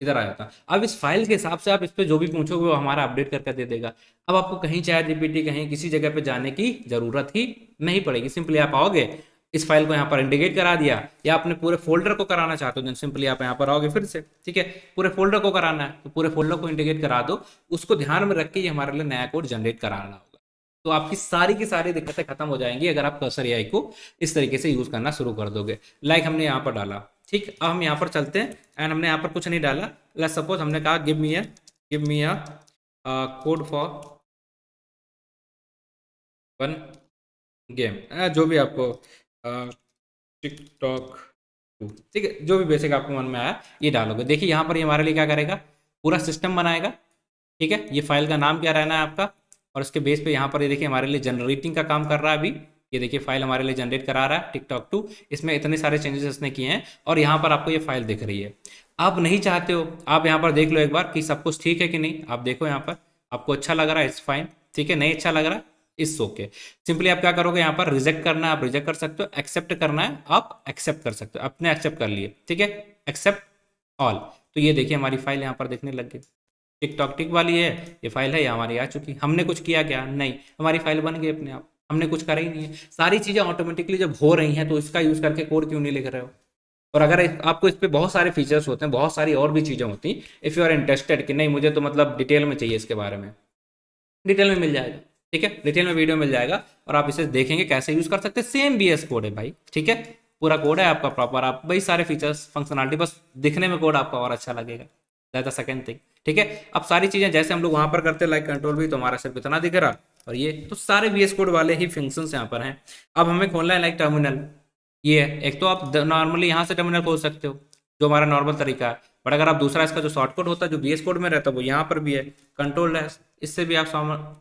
Speaker 1: इधर आ जाता है। अब इस फाइल के हिसाब से आप इस पे जो भी पूछोगे वो हमारा अपडेट करके दे देगा। अब आपको कहीं चैट जीपीटी कहीं किसी जगह पे जाने की जरूरत ही नहीं पड़ेगी। सिंपली आप आओगे, इस फाइल को यहाँ पर इंडिकेट करा दिया, या अपने पूरे फोल्डर को कराना चाहते हो तो सिंपली आप यहाँ पर आओगे फिर से। ठीक है, पूरे फोल्डर को कराना है तो पूरे फोल्डर को इंडिकेट करा दो, उसको ध्यान में रख के ये हमारे लिए नया कोड जनरेट कराना होगा। तो आपकी सारी की सारी दिक्कतें खत्म हो जाएंगी अगर आप कर्सर एआई को इस तरीके से यूज करना शुरू कर दोगे। लाइक हमने यहाँ पर डाला, ठीक, अब हम यहाँ पर चलते हैं एंड हमने यहाँ पर कुछ नहीं डाला। लेट्स सपोज हमने कहा give me a code for one game, जो भी आपको टिकटॉक, ठीक है, जो भी बेसिक आपको मन में आया ये डालोगे। देखिए यहाँ पर ये हमारे लिए क्या करेगा, पूरा सिस्टम बनाएगा। ठीक है, ये फाइल का नाम क्या रहना है आपका, और उसके बेस पे यहाँ पर ये देखिए हमारे लिए जनरेटिंग का काम कर रहा है अभी। ये देखिए फाइल हमारे लिए जनरेट करा रहा है टिकटॉक 2, इसमें इतने सारे चेंजेस इसने किए हैं, और यहाँ पर आपको ये फाइल दिख रही है। आप नहीं चाहते हो, आप यहाँ पर देख लो एक बार कि सब कुछ ठीक है कि नहीं। आप देखो यहाँ पर आपको अच्छा लग रहा है, इट्स फाइन। ठीक है, नहीं अच्छा लग रहा है, इट्स ओके। सिंपली आप क्या करोगे, यहाँ पर रिजेक्ट करना है आप रिजेक्ट कर सकते हो, एक्सेप्ट करना है आप एक्सेप्ट कर सकते हो। अपने एक्सेप्ट कर लिए, ठीक है, एक्सेप्ट ऑल। तो ये देखिए हमारी फाइल यहाँ पर दिखने लग गई, टिकटॉक टिक वाली है ये फाइल है, ये हमारी आ चुकी। हमने कुछ किया क्या, नहीं, हमारी फाइल बन गई अपने आप, हमने कुछ करा ही नहीं है। सारी चीज़ें ऑटोमेटिकली जब हो रही हैं तो इसका यूज़ करके कोड क्यों नहीं लिख रहे हो। और अगर आपको इस पे बहुत सारे फीचर्स होते हैं, बहुत सारी और भी चीज़ें होती हैं, इफ़ यू आर इंटरेस्टेड कि नहीं मुझे तो मतलब डिटेल में चाहिए इसके बारे में, डिटेल में मिल जाएगा। ठीक है, डिटेल में वीडियो मिल जाएगा और आप इसे देखेंगे कैसे यूज़ कर सकते हैं। सेम BS कोड है भाई, ठीक है, पूरा कोड है आपका प्रॉपर, आप वही सारे फीचर्स फंक्शनलिटी, बस दिखने में कोड आपका और अच्छा लगेगा, दैट द सेकंड थिंग। ठीक है, अब सारी चीज़ें जैसे हम लोग वहाँ पर करते हैं लाइक कंट्रोल भी, तो हमारा सिर्फ इतना दिख रहा, और ये तो सारे VS कोड वाले ही फंक्शंस यहाँ पर हैं। अब हमें खोलना है लाइक टर्मिनल, ये है एक, तो आप नॉर्मली यहाँ से टर्मिनल खोल सकते हो जो हमारा नॉर्मल तरीका है। बट अगर आप दूसरा इसका जो शॉर्टकट होता है जो VS कोड में रहता है वो यहाँ पर भी है, कंट्रोल है, इससे भी आप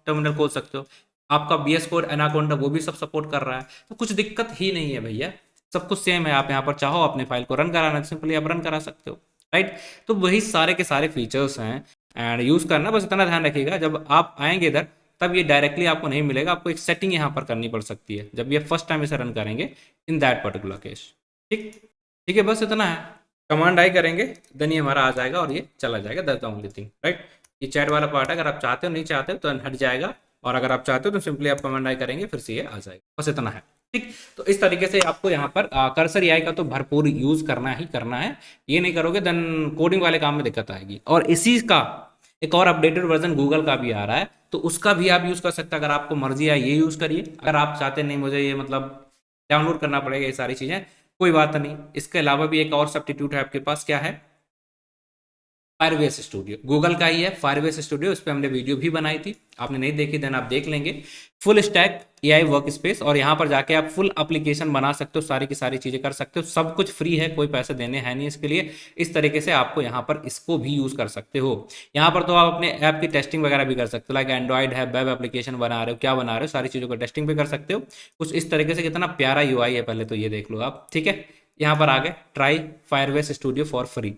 Speaker 1: टर्मिनल खोल सकते हो। आपका VS कोड एनाकोंडा वो भी सब सपोर्ट कर रहा है, तो कुछ दिक्कत ही नहीं है भैया, सब कुछ सेम है। आप यहाँ पर चाहो अपने फाइल को रन कराना सिंपली आप रन करा सकते हो, राइट। तो वही सारे के सारे फीचर्स हैं एंड यूज़ करना, बस इतना ध्यान रखिएगा जब आप आएंगे इधर तब ये डायरेक्टली आपको नहीं मिलेगा, आपको एक सेटिंग यहाँ पर करनी पड़ सकती है जब ये फर्स्ट टाइम इसे रन करेंगे इन दैट पर्टिकुलर केस। ठीक, ठीक है, बस इतना है। कमांड आई करेंगे देन ये हमारा आ जाएगा और ये चला जाएगा, that's the only thing, right. ये चैट वाला पार्ट है, अगर आप चाहते हो, नहीं चाहते हो तो हट जाएगा, और अगर आप चाहते हो तो सिंपली आप कमांड आई करेंगे फिर से ये आ जाएगा, बस इतना है। ठीक, तो इस तरीके से आपको यहाँ पर कर्सर एआई का तो भरपूर यूज करना ही करना है। ये नहीं करोगे देन कोडिंग वाले काम में दिक्कत आएगी। और इसी का एक और अपडेटेड वर्जन गूगल का भी आ रहा है, तो उसका भी आप यूज कर सकते हैं। अगर आपको मर्जी है ये यूज करिए, अगर आप चाहते नहीं मुझे ये मतलब डाउनलोड करना पड़ेगा ये सारी चीजें, कोई बात नहीं। इसके अलावा भी एक और सब्स्टिट्यूट है आपके पास, क्या है, फायरबेस स्टूडियो गूगल का ही है, फायरबेस स्टूडियो। इस पर हमने वीडियो भी बनाई थी, आपने नहीं देखी देन आप देख लेंगे। Full stack AI work space, और यहाँ पर जाके आप फुल एप्लीकेशन बना सकते हो, सारी की सारी चीज़ें कर सकते हो, सब कुछ फ्री है, कोई पैसे देने हैं नहीं इसके लिए। इस तरीके से आपको यहाँ पर इसको भी यूज़ कर सकते हो। यहाँ पर तो आप अपने ऐप की टेस्टिंग वगैरह भी कर सकते हो, लाइक एंड्रॉइड है, वेब एप्लीकेशन बना रहे हो, क्या बना रहे हो, सारी चीज़ों को टेस्टिंग भी कर सकते हो। कुछ इस तरीके से कितना प्यारा यूआई है, पहले तो ये देख लो आप, ठीक है। यहाँ पर आगे try Firebase studio for free,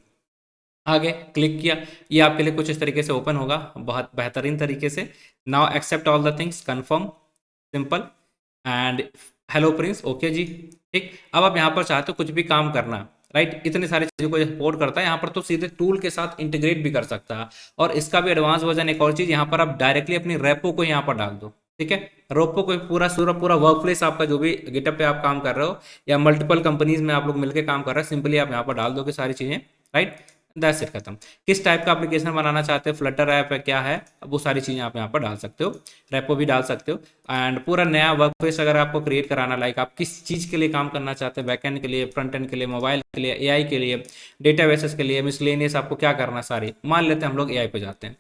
Speaker 1: आगे क्लिक किया, ये आपके लिए कुछ इस तरीके से ओपन होगा, बहुत बेहतरीन तरीके से। Now accept all the things, confirm, simple and hello Prince, okay जी, ठीक। अब आप यहाँ पर चाहते हो कुछ भी काम करना, राइट, इतनी सारी चीज़ों को सपोर्ट करता है यहाँ पर, तो सीधे टूल के साथ इंटीग्रेट भी कर सकता है। और इसका भी एडवांस वर्जन, एक और चीज़, यहाँ पर आप डायरेक्टली अपनी रेपो को यहाँ पर डाल दो, ठीक है। रोपो को पूरा पूरा पूरा वर्क प्लेस आपका जो भी गिटअप पे आप काम कर रहे हो, या मल्टीपल कंपनीज में आप लोग मिलकर काम कर रहे हो, सिंपली आप यहाँ पर डाल दोगे सारी चीज़ें, राइट, दैट्स इट, खत्म। किस टाइप का एप्लीकेशन बनाना चाहते हैं, फ्लटर ऐप है, क्या है, अब वो सारी चीज़ें आप यहाँ पर डाल सकते हो, रेपो भी डाल सकते हो। एंड पूरा नया वर्क प्लेस अगर आपको क्रिएट कराना, लाइक आप किस चीज़ के लिए काम करना चाहते हैं, बैकएंड के लिए, फ्रंट एंड के लिए, मोबाइल के लिए, एआई के लिए, डेटाबेसेस के लिए, मिसलेनियस, आपको क्या करना सारी, मान लेते हैं हम लोग एआई पे जाते हैं।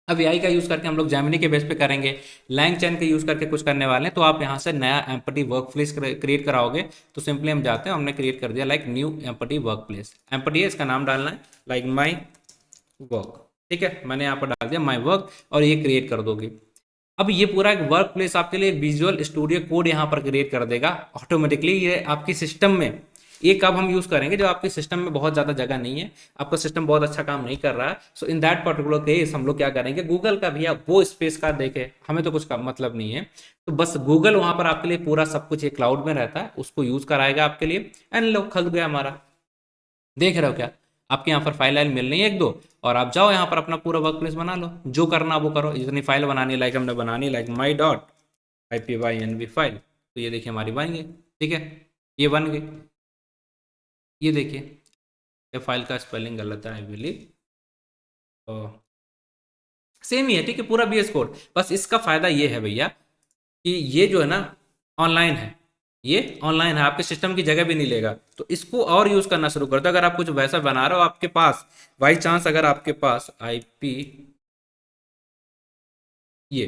Speaker 1: अब एआई का यूज़ करके हम लोग जेमिनी के बेस पे करेंगे, लैंगचैन का यूज़ करके कुछ करने वाले हैं, तो आप यहाँ से नया एम्पटी वर्क प्लेस क्रिएट कराओगे। तो सिंपली हम जाते हैं, हमने क्रिएट कर दिया like new empty work place, empty है, इसका नाम डालना है लाइक माई वर्क, ठीक है, मैंने यहाँ पर डाल दिया माई वर्क, और ये क्रिएट कर दोगे। अब ये पूरा एक वर्क प्लेस आपके लिए विजुअल स्टूडियो कोड यहाँ पर क्रिएट कर देगा ऑटोमेटिकली, ये आपकी सिस्टम में। एक अब हम यूज़ करेंगे जब आपके सिस्टम में बहुत ज़्यादा जगह नहीं है, आपका सिस्टम बहुत अच्छा काम नहीं कर रहा है, सो इन दैट पर्टिकुलर केस हम लोग क्या करेंगे, गूगल का भैया वो स्पेस का देखे, हमें तो कुछ का मतलब नहीं है, तो बस गूगल वहाँ पर आपके लिए पूरा सब कुछ एक क्लाउड में रहता है, उसको यूज़ कराएगा आपके लिए। एंड लो खल गया हमारा, देख रहे हो क्या, आपके यहाँ पर फाइल आइल मिल रही है एक दो, और आप जाओ यहाँ पर अपना पूरा वर्क प्लेस बना लो, जो करना वो करो, जितनी फाइल बनानी लाइक हमने बनानी like my dot IPYNB file, तो ये देखिए हमारी बन गई, ठीक है, ये बन गई। ये देखिए ये फाइल का स्पेलिंग गलत है आई बिलीव, सेम ही है, ठीक है, पूरा VS कोड। बस इसका फायदा ये है भैया कि ये जो है ना ऑनलाइन है, ये ऑनलाइन है, आपके सिस्टम की जगह भी नहीं लेगा, तो इसको और यूज करना शुरू कर दो। अगर आप कुछ वैसा बना रहे हो, आपके पास बाई चांस अगर आपके पास IP, ये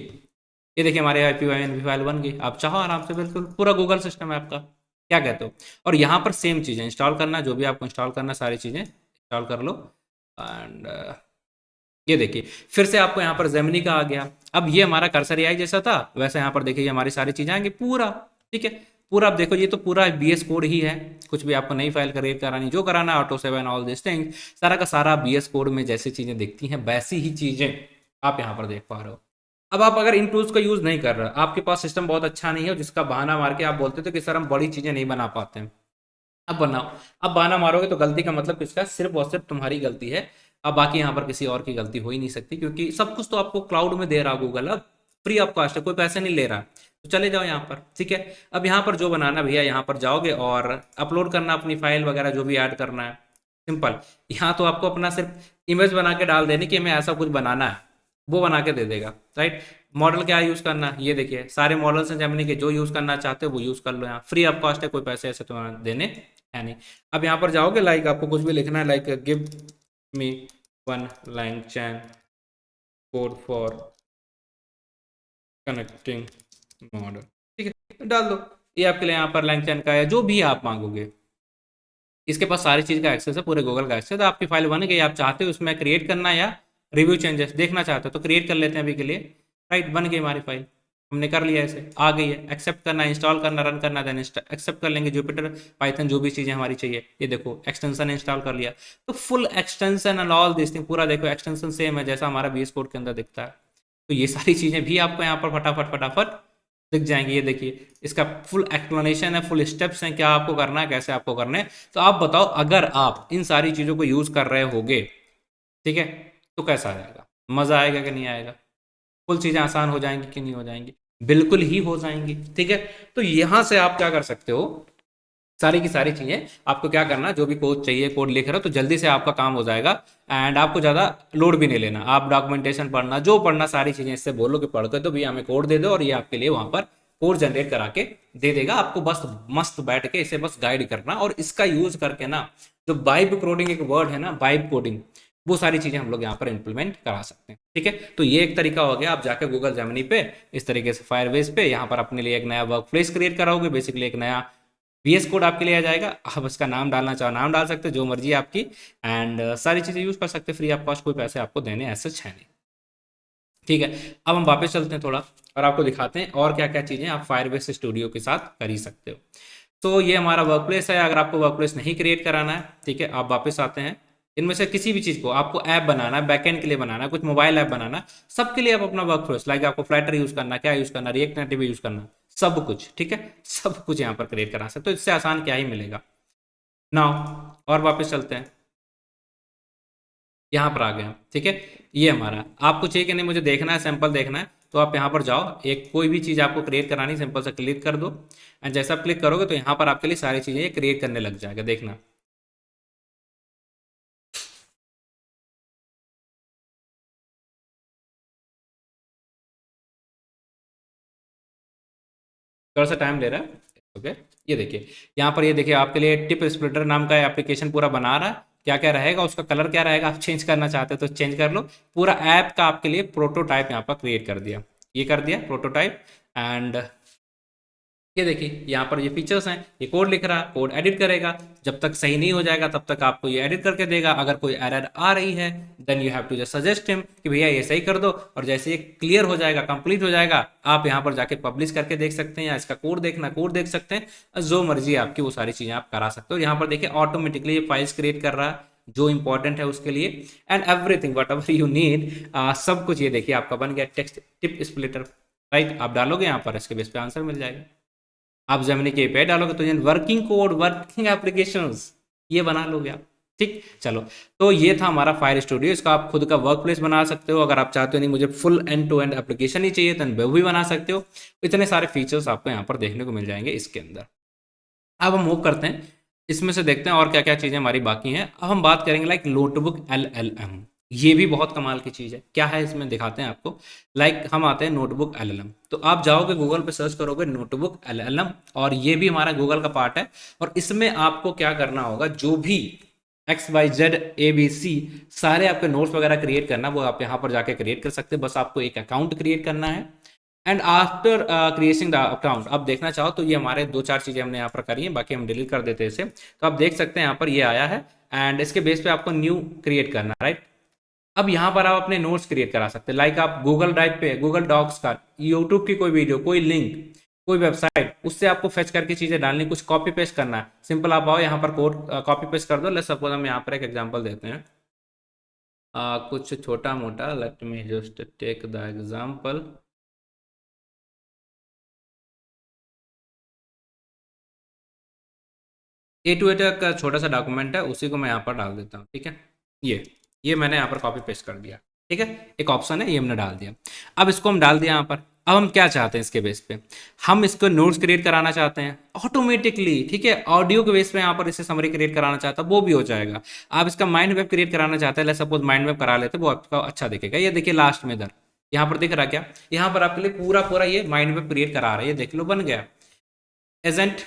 Speaker 1: देखिए हमारे IPYNB फाइल बन गई, आप चाहो आराम से, बिल्कुल पूरा गूगल सिस्टम है आपका, क्या कहते हो। और यहाँ पर सेम चीज़ें इंस्टॉल करना, जो भी आपको इंस्टॉल करना सारी चीज़ें इंस्टॉल कर लो। एंड ये देखिए फिर से आपको यहाँ पर जेमिनी का आ गया। अब ये हमारा कर्सर AI जैसा था, वैसे यहाँ पर देखिए ये हमारी सारी चीज़ें आएंगी पूरा, ठीक है, पूरा। आप देखो ये तो पूरा VS कोड ही है, कुछ भी आपको नई फाइल क्रिएट करानी, जो कराना है, ऑटो 7 ऑल दिस थिंग, सारा का सारा VS कोड में जैसी चीज़ें दिखती हैं वैसी ही चीज़ें आप यहाँ पर देख पा रहे हो। अब आप अगर इन टूल्स का यूज़ नहीं कर रहे, आपके पास सिस्टम बहुत अच्छा नहीं है, जिसका बहाना मार के आप बोलते थे कि सर हम बड़ी चीज़ें नहीं बना पाते हैं, अब बनाओ। अब बहाना मारोगे तो गलती का मतलब किसका, सिर्फ और सिर्फ तुम्हारी गलती है। अब बाकी यहाँ पर किसी और की गलती हो ही नहीं सकती, क्योंकि सब कुछ तो आपको क्लाउड में दे रहा गूगल, अब फ्री ऑफ कॉस्ट है, कोई पैसे नहीं ले रहा, तो चले जाओ यहाँ पर, ठीक है। अब यहाँ पर जो बनाना भैया, यहाँ पर जाओगे और अपलोड करना अपनी फाइल वगैरह जो भी ऐड करना है, सिंपल। यहाँ तो आपको अपना सिर्फ इमेज बना के डाल देनी कि हमें ऐसा कुछ बनाना है, वो बना के दे देगा, राइट। मॉडल क्या यूज़ करना है, ये देखिए सारे मॉडल्स हैं जेमिनी के, जो यूज़ करना चाहते हो वो यूज़ कर लो, यहाँ फ्री ऑफ कॉस्ट है, कोई पैसे ऐसे तुम्हारा देने है नहीं। अब यहाँ पर जाओगे, लाइक आपको कुछ भी लिखना है, like give me one LangChain code for connecting model, ठीक है, डाल दो। ये आपके लिए यहाँ पर LangChain का है, जो भी आप मांगोगे, इसके पास सारी चीज़ का एक्सेस है, पूरे गूगल का एक्सेस है। आपकी फाइल बन गई, आप चाहते हो उसमें क्रिएट करना या रिव्यू चेंजेस देखना चाहते हो तो क्रिएट कर लेते हैं अभी के लिए, राइट। बन गई हमारी फाइल, हमने कर लिया, ऐसे आ गई है, एक्सेप्ट करना, इंस्टॉल करना, रन करना, देन एक्सेप्ट कर लेंगे, जुपिटर पाइथन जो भी चीज़ें हमारी चाहिए, ये देखो एक्सटेंशन इंस्टॉल कर लिया, तो full extension and all this thing, पूरा देखो एक्सटेंशन सेम है जैसा हमारा VS कोड के अंदर दिखता है। तो ये सारी चीज़ें भी आपको यहाँ पर फटाफट फटाफट दिख जाएंगी। ये देखिए इसका फुल एक्सप्लेनेशन है, फुल स्टेप्स हैं, क्या आपको करना है, कैसे आपको करना है। तो आप बताओ, अगर आप इन सारी चीज़ों को यूज़ कर रहे होगे, ठीक है, तो कैसा आएगा, मज़ा आएगा कि नहीं आएगा, फुल चीज़ें आसान हो जाएंगी कि नहीं हो जाएंगी, बिल्कुल ही हो जाएंगी, ठीक है। तो यहाँ से आप क्या कर सकते हो, सारी की सारी चीज़ें आपको क्या करना, जो भी कोड चाहिए, कोड लिख रहे हो तो जल्दी से आपका काम हो जाएगा, एंड आपको ज़्यादा लोड भी नहीं लेना। आप डॉक्यूमेंटेशन पढ़ना, जो पढ़ना, सारी चीज़ें इससे बोलो कि पढ़ के तो भैया हमें कोड दे दो, और ये आपके लिए वहाँ पर कोड जनरेट करा के दे देगा आपको, बस मस्त बैठ के इसे बस गाइड करना। और इसका यूज़ करके ना, जो वाइब कोडिंग एक वर्ड है ना, वाइब कोडिंग, वो सारी चीज़ें हम लोग यहाँ पर इंप्लीमेंट करा सकते हैं। ठीक है, तो ये एक तरीका हो गया। आप जाकर गूगल जेमिनी पे इस तरीके से फायरबेस पे यहाँ पर अपने लिए एक नया वर्क प्लेस क्रिएट कराओगे, बेसिकली एक नया VS कोड आपके लिए आ जाएगा। आप उसका नाम डालना चाहो नाम डाल सकते हो, जो मर्जी आपकी, एंड सारी चीज़ें यूज़ कर सकते हैं फ्री ऑफ कॉस्ट, कोई पैसे आपको देने ऐसा है नहीं। ठीक है, अब हम वापस चलते हैं थोड़ा और आपको दिखाते हैं और क्या क्या चीज़ें आप फायरबेस स्टूडियो के साथ कर ही सकते हो। तो ये हमारा वर्क प्लेस है। अगर आपको वर्क प्लेस नहीं क्रिएट कराना है, ठीक है, आप वापस आते हैं। इनमें से किसी भी चीज़ को आपको ऐप बनाना है, बैकएंड के लिए बनाना है, कुछ मोबाइल ऐप बनाना है, सबके लिए आप अपना वर्क प्लेस, लाइक आपको फ्लैटर यूज़ करना, क्या यूज़ करना, रिएक्ट नेटिव यूज़ करना, सब कुछ, ठीक है, सब कुछ यहाँ पर क्रिएट करा सकते हो। इससे आसान क्या ही मिलेगा। नाउ और वापस चलते हैं, यहाँ पर आ गए हम। ठीक है, ये हमारा, आपको चाहिए कि नहीं मुझे देखना है, सैंपल देखना है, तो आप यहाँ पर जाओ, एक कोई भी चीज़ आपको क्रिएट करानी, सिंपल से क्लिक कर दो, एंड जैसा आप क्लिक करोगे तो यहाँ पर आपके लिए सारी चीज़ें ये क्रिएट करने लग जाएगा, देखना। थोड़ा सा टाइम ले रहा है, ओके। ये देखिए, यहाँ पर ये देखिए आपके लिए टिप स्प्लिटर नाम का एप्लीकेशन पूरा बना रहा है। क्या क्या रहेगा, उसका कलर क्या रहेगा, आप चेंज करना चाहते हो तो चेंज कर लो। पूरा ऐप का आपके लिए प्रोटोटाइप यहाँ पर क्रिएट कर दिया, ये कर दिया प्रोटोटाइप। एंड ये देखिए यहाँ पर ये फीचर्स हैं, ये कोड लिख रहा है, कोड एडिट करेगा, जब तक सही नहीं हो जाएगा तब तक आपको ये एडिट करके देगा। अगर कोई एरर आ रही है then you have to just suggest him कि भैया ये सही कर दो, और जैसे ये क्लियर हो जाएगा, कंप्लीट हो जाएगा, आप यहाँ पर जाके पब्लिश करके देख सकते हैं, या इसका कोड देखना कोड देख सकते हैं, जो मर्जी आपकी वो सारी चीज़ें आप करा सकते हो। यहाँ पर देखिए ऑटोमेटिकली ये फाइल्स क्रिएट कर रहा है जो इंपॉर्टेंट है उसके लिए, and everything what ever you need, सब कुछ ये देखिए आपका बन गया टेक्स्ट टिप स्प्लिटर। राइट, आप डालोगे यहाँ पर, इसके बेस पे आंसर मिल जाएगा। आप जेमिनी के एपीआई डालोगे तो वर्किंग कोड, वर्किंग एप्लीकेशंस ये बना लोगे आप। ठीक, चलो, तो ये था हमारा फायर स्टूडियो। इसका आप खुद का वर्क प्लेस बना सकते हो। अगर आप चाहते हो नहीं मुझे full end to end application ही चाहिए, तो वो भी बना सकते हो। इतने सारे फीचर्स आपको यहाँ पर देखने को मिल जाएंगे इसके अंदर। अब हम मूव करते हैं, इसमें से देखते हैं और क्या क्या चीज़ें हमारी बाकी हैं। अब हम बात करेंगे लाइक नोटबुक LLM। ये भी बहुत कमाल की चीज़ है। क्या है इसमें दिखाते हैं आपको। लाइक हम आते हैं नोटबुक LLM, तो आप जाओगे गूगल पे सर्च करोगे नोटबुक LLM, और ये भी हमारा गूगल का पार्ट है। और इसमें आपको क्या करना होगा, जो भी XYZ ABC सारे आपके नोट्स वगैरह क्रिएट करना, वो आप यहाँ पर जाके क्रिएट कर सकते हैं। बस आपको एक अकाउंट क्रिएट करना है, and after creating the account, आप देखना चाहो तो ये हमारे दो चार चीज़ें हमने यहाँ पर करी हैं, बाकी हम डिलीट कर देते हैं इसे। तो आप देख सकते हैं यहाँ पर ये आया है, एंड इसके बेस पे आपको न्यू क्रिएट करना है। राइट, अब यहाँ पर आप अपने नोट्स क्रिएट करा सकते हैं। लाइक आप गूगल ड्राइव पे, गूगल डॉक्स का, यूट्यूब की कोई वीडियो, कोई लिंक, कोई वेबसाइट, उससे आपको फेच करके चीज़ें डालनी, कुछ कॉपी पेस्ट करना है। सिंपल आप आओ यहाँ पर कोड कॉपी पेस्ट कर दो। लेट्स सपोज हम यहाँ पर एक एग्जांपल देते हैं, कुछ छोटा मोटा। Let me just take the example. A to A का छोटा सा डॉक्यूमेंट है, उसी को मैं यहाँ पर डाल देता हूँ। ठीक है, ये मैंने यहाँ पर कॉपी पेस्ट कर दिया। ठीक है, एक ऑप्शन है, ये हमने डाल दिया। अब इसको हम डाल दिया यहाँ पर। अब हम क्या चाहते हैं इसके बेस पे, हम इसको नोट्स क्रिएट कराना चाहते हैं ऑटोमेटिकली। ठीक है, ऑडियो के बेस पे यहाँ पर इसे समरी क्रिएट कराना चाहता है, वो भी हो जाएगा। आप इसका माइंड मैप क्रिएट कराना चाहते हैं, सपोज माइंड मैप करा लेते, वो आपका अच्छा दिखेगा। ये देखिए लास्ट में इधर यहाँ पर दिख रहा क्या, यहाँ पर आपके लिए पूरा पूरा ये माइंड मैप क्रिएट करा रहा है। ये देख लो बन गया एजेंट,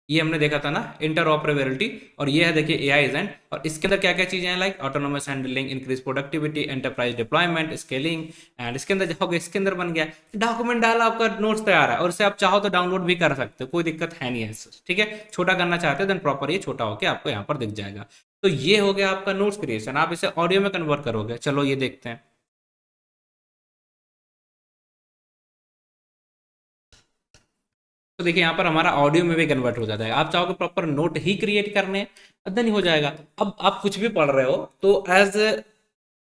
Speaker 1: ये हमने देखा था ना, इंटरऑपरेबिलिटी। और ये है देखिए AI एजेंट, और इसके अंदर क्या क्या चीजें हैं, like autonomous handling, increase productivity, enterprise deployment, scaling. And इसके अंदर जाओगे, इसके अंदर बन गया डॉक्यूमेंट डाला, आपका नोट्स तैयार है, और इसे आप चाहो तो डाउनलोड भी कर सकते हो, कोई दिक्कत है नहीं है। ठीक है, छोटा करना चाहते हो देन प्रॉपर ये छोटा होकर आपको यहाँ पर दिख जाएगा। तो ये हो गया आपका नोट्स क्रिएशन। आप इसे ऑडियो में कन्वर्ट करोगे, चलो ये देखते हैं। तो देखिए यहाँ पर हमारा ऑडियो में भी कन्वर्ट हो जाता है। आप चाहोगे प्रॉपर नोट ही क्रिएट करने, नहीं हो जाएगा। अब आप कुछ भी पढ़ रहे हो तो एज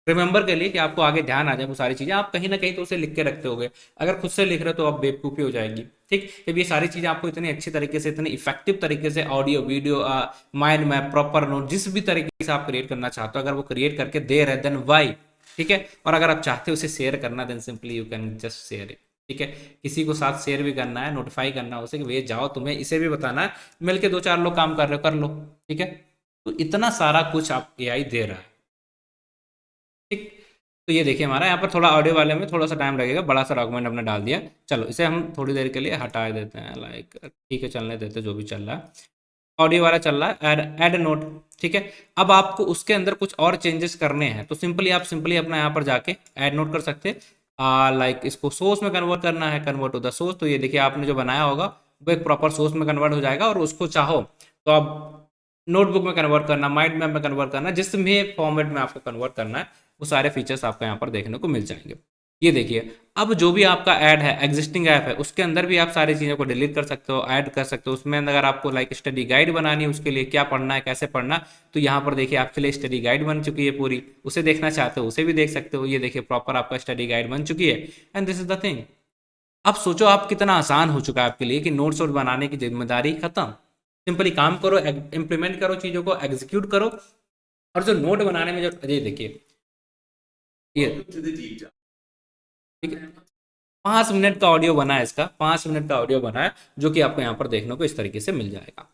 Speaker 1: रिमेंबर के लिए कि आपको आगे ध्यान आ जाए वो सारी चीजें, आप कहीं ना कहीं तो उसे लिख के रखते होगे। अगर खुद से लिख रहे हो तो आप बेवकूफ़ी हो जाएगी। ठीक, जब ये सारी चीजें आपको इतनी अच्छी तरीके से, इतनी इफेक्टिव तरीके से, audio, video, mind map, proper note, जिस भी तरीके से आप क्रिएट करना चाहते हो, अगर वो क्रिएट करके दे रहे देन वाई। ठीक है, और अगर आप चाहते हो उसे शेयर करना then simply you can just share it. ठीक है, किसी को साथ शेयर भी करना है, नोटिफाई करना है उसे कि भैया जाओ, तुम्हें इसे भी बताना है, मिलके दो चार लोग काम कर रहे हो, कर लो। ठीक है, तो इतना सारा कुछ आप AI दे रहा है। ठीक, तो ये देखिए हमारा यहाँ पर थोड़ा ऑडियो वाले में थोड़ा सा टाइम लगेगा, बड़ा सा डॉक्यूमेंट हमने डाल दिया। चलो इसे हम थोड़ी देर के लिए हटा देते हैं, लाइक ठीक है चलने देते जो भी चल रहा है। ऑडियो वाला चल रहा है, ऐड नोट, ठीक है। अब आपको उसके अंदर कुछ और चेंजेस करने हैं तो सिंपली अपना यहाँ पर जाके ऐड नोट कर सकते हैं। लाइक इसको सोर्स में कन्वर्ट करना है, कन्वर्ट टू द सोर्स, तो ये देखिए आपने जो बनाया होगा वो एक प्रॉपर सोर्स में कन्वर्ट हो जाएगा। और उसको चाहो तो आप नोटबुक में कन्वर्ट करना, माइंड मैप में कन्वर्ट करना, जिसमें फॉर्मेट में आपको कन्वर्ट करना है वो सारे फीचर्स आपको यहाँ पर देखने को मिल जाएंगे। ये देखिए अब जो भी आपका ऐड है, एग्जिस्टिंग ऐप है, उसके अंदर भी आप सारी चीज़ों को डिलीट कर सकते हो, ऐड कर सकते हो। उसमें अगर आपको लाइक स्टडी गाइड बनानी है, उसके लिए क्या पढ़ना है, कैसे पढ़ना, तो यहाँ पर देखिए आपके लिए स्टडी गाइड बन चुकी है पूरी। उसे देखना चाहते हो उसे भी देख सकते हो। ये देखिए प्रॉपर आपका स्टडी गाइड बन चुकी है। And this is the thing. अब सोचो आप कितना आसान हो चुका है आपके लिए कि नोट्स वोट बनाने की जिम्मेदारी खत्म। सिंपली काम करो, इम्प्लीमेंट करो, चीज़ों को एग्जीक्यूट करो। और जो नोट बनाने में जो, अरे देखिए ये ठीक है, 5 मिनट का ऑडियो बना है इसका, 5 मिनट का ऑडियो बना है जो कि आपको यहाँ पर देखने को इस तरीके से मिल जाएगा।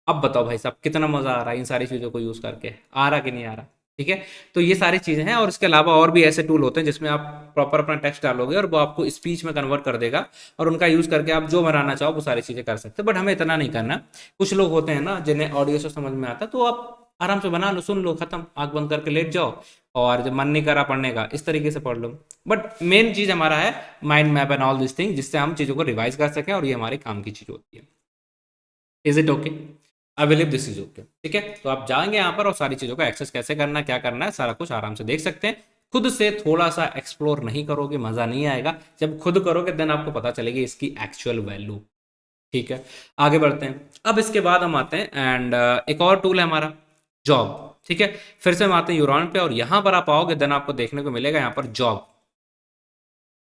Speaker 1: अब बताओ भाई साहब कितना मजा आ रहा है इन सारी चीज़ों को यूज़ करके, आ रहा कि नहीं आ रहा? ठीक है, तो ये सारी चीज़ें हैं। और इसके अलावा और भी ऐसे टूल होते हैं जिसमें आप प्रॉपर अपना टेक्स्ट डालोगे और वो आपको स्पीच में कन्वर्ट कर देगा, और उनका यूज़ करके आप जो बनाना चाहो वो सारी चीज़ें कर सकते हैं। बट हमें इतना नहीं करना। कुछ लोग होते हैं ना जिन्हें ऑडियो से समझ में आता है, तो आप आराम से बना लो, सुन लो, खत्म, आंख बंद करके लेट जाओ, और जब मन नहीं करा पढ़ने का इस तरीके से पढ़ लो। बट मेन चीज़ हमारा है mind map and all this thing, जिससे हम चीज़ों को रिवाइज कर सकें, और ये हमारे काम की चीज़ होती है। Is it okay? I believe this is okay. ठीक है, तो आप जाएंगे यहाँ पर और सारी चीज़ों का एक्सेस कैसे करना है, क्या करना है, सारा कुछ आराम से देख सकते हैं। खुद से थोड़ा सा एक्सप्लोर नहीं करोगे मज़ा नहीं आएगा, जब खुद करोगे देन आपको पता चलेगी इसकी एक्चुअल वैल्यू। ठीक है, आगे बढ़ते हैं। अब इसके बाद हम आते हैं एंड एक और टूल है हमारा जॉब। ठीक है, फिर से हम आते हैं यूरॉन पे, और यहाँ पर आप आओगे देन आपको देखने को मिलेगा यहाँ पर जॉब।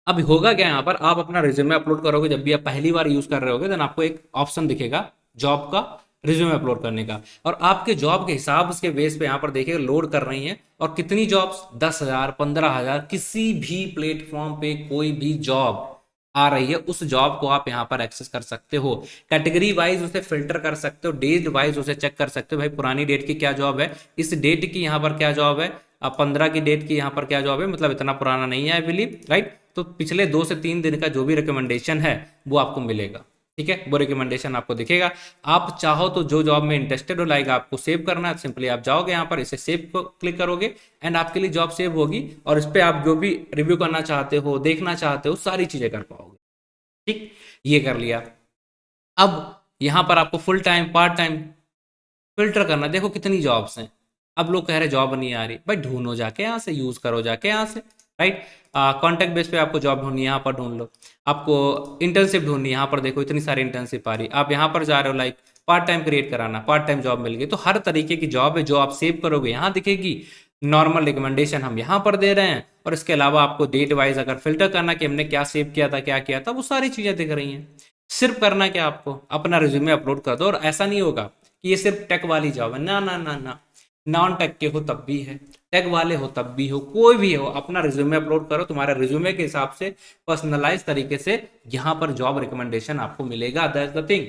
Speaker 1: अब होगा क्या, यहाँ पर आप अपना रिज्यूमे अपलोड करोगे, जब भी आप पहली बार यूज कर रहे होगे देन आपको एक ऑप्शन दिखेगा जॉब का, रिज्यूमे अपलोड करने का। और आपके जॉब के हिसाब के बेस पे यहाँ पर देखिए लोड कर रही हैं, और कितनी जॉब्स, 10,000, 15,000, किसी भी प्लेटफॉर्म पे कोई भी जॉब आ रही है, उस जॉब को आप यहाँ पर एक्सेस कर सकते हो। कैटेगरी वाइज उसे फिल्टर कर सकते हो, डेट वाइज उसे चेक कर सकते हो, भाई पुरानी डेट की क्या जॉब है, इस डेट की यहाँ पर क्या जॉब है, अब 15 की डेट की यहाँ पर क्या जॉब है, मतलब इतना पुराना नहीं है आई बिलीव, राइट। तो पिछले 2 से 3 दिन का जो भी रिकमेंडेशन है वो आपको मिलेगा। ठीक है, वो रिकमेंडेशन आपको दिखेगा। आप चाहो तो जो जॉब में इंटरेस्टेड हो, लाइक आपको सेव करना है, सिंपली आप जाओगे यहाँ पर, इसे सेव को क्लिक करोगे एंड आपके लिए जॉब सेव होगी, और इस पर आप जो भी रिव्यू करना चाहते हो, देखना चाहते हो, सारी चीजें कर पाओगे। ठीक, ये कर लिया। अब यहाँ पर आपको full time, part time filter करना, देखो कितनी जॉब्स हैं। अब लोग कह रहे जॉब नहीं आ रही, भाई ढूंढो जाके यहाँ से, यूज करो जाके यहाँ से, राइट। कॉन्टैक्ट बेस पे आपको जॉब ढूंढनी है, यहाँ पर ढूंढ लो। आपको इंटर्नशिप ढूंढनी है, यहाँ पर देखो इतनी सारी इंटर्नशिप आ रही। आप यहाँ पर जा रहे हो लाइक पार्ट टाइम क्रिएट कराना, पार्ट टाइम जॉब मिल गई। तो हर तरीके की जॉब है जो आप सेव करोगे यहाँ दिखेगी। नॉर्मल रिकमेंडेशन हम यहाँ पर दे रहे हैं, और इसके अलावा आपको डेट वाइज अगर फिल्टर करना कि हमने क्या सेव किया था, क्या किया था, वो सारी चीजें दिख रही हैं। सिर्फ करना क्या आपको, अपना रिज्यूमे अपलोड कर दो। और ऐसा नहीं होगा कि ये सिर्फ टेक वाली जॉब है, ना ना ना ना, नॉन टेक के हो तब भी है, टेक वाले हो तब भी हो, कोई भी हो, अपना रिज्यूमे अपलोड करो, तुम्हारे रिज्यूमे के हिसाब से पर्सनलाइज तरीके से यहाँ पर जॉब रिकमेंडेशन आपको मिलेगा। That's the thing.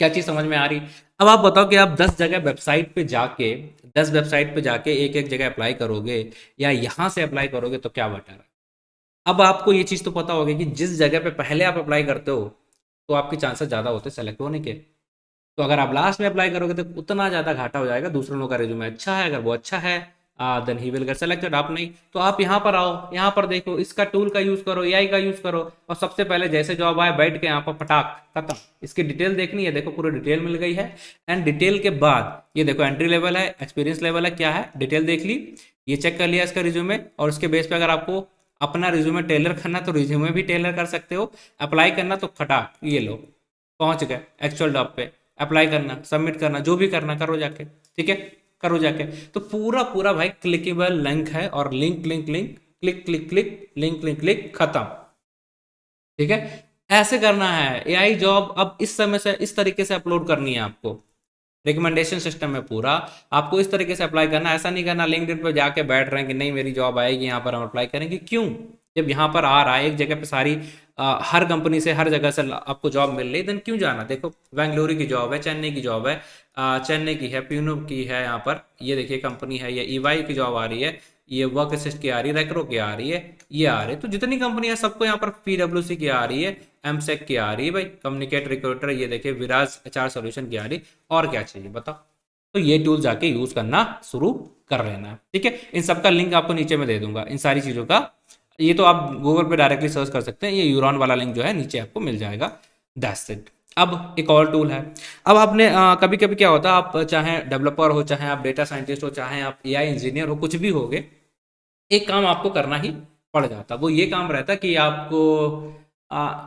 Speaker 1: क्या चीज समझ में आ रही? अब आप बताओ कि आप 10 वेबसाइट पे जाके एक एक जगह अप्लाई करोगे, या यहाँ से अप्लाई करोगे, तो क्या बेटर है? अब आपको ये चीज़ तो पता होगी कि जिस जगह पे पहले आप अप्लाई करते हो तो आपके चांसेस ज़्यादा होते हैं सेलेक्ट होने के। तो अगर आप लास्ट में अप्लाई करोगे तो उतना ज़्यादा घाटा हो जाएगा। दूसरों लोगों का रिज्यूमे अच्छा है, अगर वो अच्छा है then he will get selected, आप नहीं। तो आप यहाँ पर आओ, यहाँ पर देखो, इसका टूल का यूज़ करो, एआई का यूज़ करो, और सबसे पहले जैसे जॉब आए बैठ के यहाँ पर पटाख खत्म। इसकी डिटेल देखनी है, देखो पूरी डिटेल मिल गई है। एंड डिटेल के बाद ये देखो एंट्री लेवल है, एक्सपीरियंस लेवल है, क्या है, डिटेल देख ली, ये चेक कर लिया इसका रिज्यूमे। और उसके बेस पे अगर आपको अपना रिज्यूमे टेलर करना तो रिज्यूमे भी टेलर कर सकते हो, अप्लाई करना तो खटाक ये लो, पहुंच गए एक्चुअल जॉब पे। अप्लाई करना, सबमिट करना, जो भी करना करो जाके, ठीक है, करो जाके। तो पूरा पूरा भाई क्लिकेबल लिंक है, और link link link, click click click, link link click, खत्म। ठीक है, ऐसे करना है एआई जॉब। अब इस समय से इस तरीके से अपलोड करनी है आपको, रिकमेंडेशन सिस्टम में पूरा आपको इस तरीके से अप्लाई करना। ऐसा नहीं करना लिंक्डइन पे जाके बैठ रहे हैं कि नहीं मेरी जॉब आएगी यहाँ पर हम अप्लाई करेंगे। क्यों? जब यहाँ पर आ रहा है एक जगह पे सारी हर कंपनी से हर जगह से आपको जॉब मिल रही है, देन क्यों जाना? देखो बेंगलुरु की जॉब है, चेन्नई की जॉब है, चेन्नई की है, प्यूनो की है, यहाँ पर ये देखिए कंपनी है, ये ईवाई की जॉब आ रही है, ये वर्क असिस्ट की आ रही है, रेक्रो की आ रही है, ये आ रही है। तो जितनी कंपनियां सबको यहाँ पर पीडब्ल्यूसी की आ रही है, एमसेक की आ रही है भाई, कम्युनिकेट रिक्रूटर, ये देखिए विराज एचआर सॉल्यूशन की आ रही, और क्या चाहिए बताओ। तो ये टूल जाके यूज करना शुरू कर लेना है, ठीक है। इन सबका लिंक आपको नीचे में दे दूंगा, इन सारी चीजों का। ये तो आप गूगल पे डायरेक्टली सर्च कर सकते हैं, ये यूरॉन वाला लिंक जो है नीचे आपको मिल जाएगा। That's it. अब एक और टूल है। अब आपने कभी कभी क्या होता है, आप चाहे डेवलपर हो, चाहे आप डेटा साइंटिस्ट हो, चाहे आप एआई इंजीनियर हो, कुछ भी होगे, एक काम आपको करना ही पड़ जाता। वो ये काम रहता कि आपको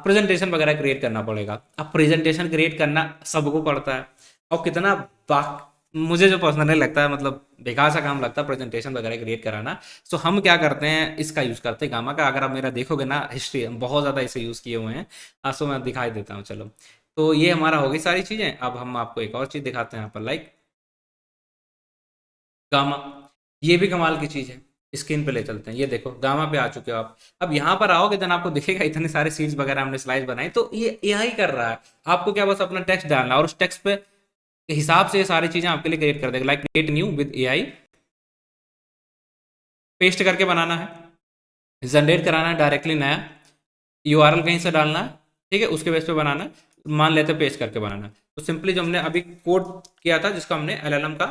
Speaker 1: प्रेजेंटेशन वगैरह क्रिएट करना पड़ेगा। अब प्रेजेंटेशन क्रिएट करना सबको पड़ता है, और कितना मुझे जो पर्सनली लगता है, मतलब बेकार सा काम लगता है प्रेजेंटेशन वगैरह क्रिएट कराना। सो हम क्या करते हैं, इसका यूज़ करते हैं, गामा का। अगर आप मेरा देखोगे ना हिस्ट्री, हम बहुत ज़्यादा इसे यूज़ किए हुए हैं। सो मैं दिखाई देता हूँ, चलो। तो ये हमारा हो गई सारी चीज़ें। अब हम आपको एक और चीज़ दिखाते हैं यहाँ पर, लाइक गामा। ये भी कमाल की चीज़ है। स्क्रीन पे ले चलते हैं, ये देखो गामा पे आ चुके हो आप। अब यहाँ पर आओगे देन आपको दिखेगा इतने सारे सीट्स वगैरह हमने स्लाइड बनाई, तो ये एआई कर रहा है। आपको क्या बस अपना टेक्स्ट डालना है, और उस टेक्स्ट पे हिसाब से ये सारी चीजें आपके लिए क्रिएट कर देगा। Like create new with AI, paste करके बनाना है, जनरेट कराना है डायरेक्टली नया, यूआरएल कहीं से डालना है, ठीक है, उसके बेस पे बनाना है। मान लेते पेस्ट करके बनाना है। तो सिंपली जो हमने अभी कोड किया था, जिसका हमने एलएलएम का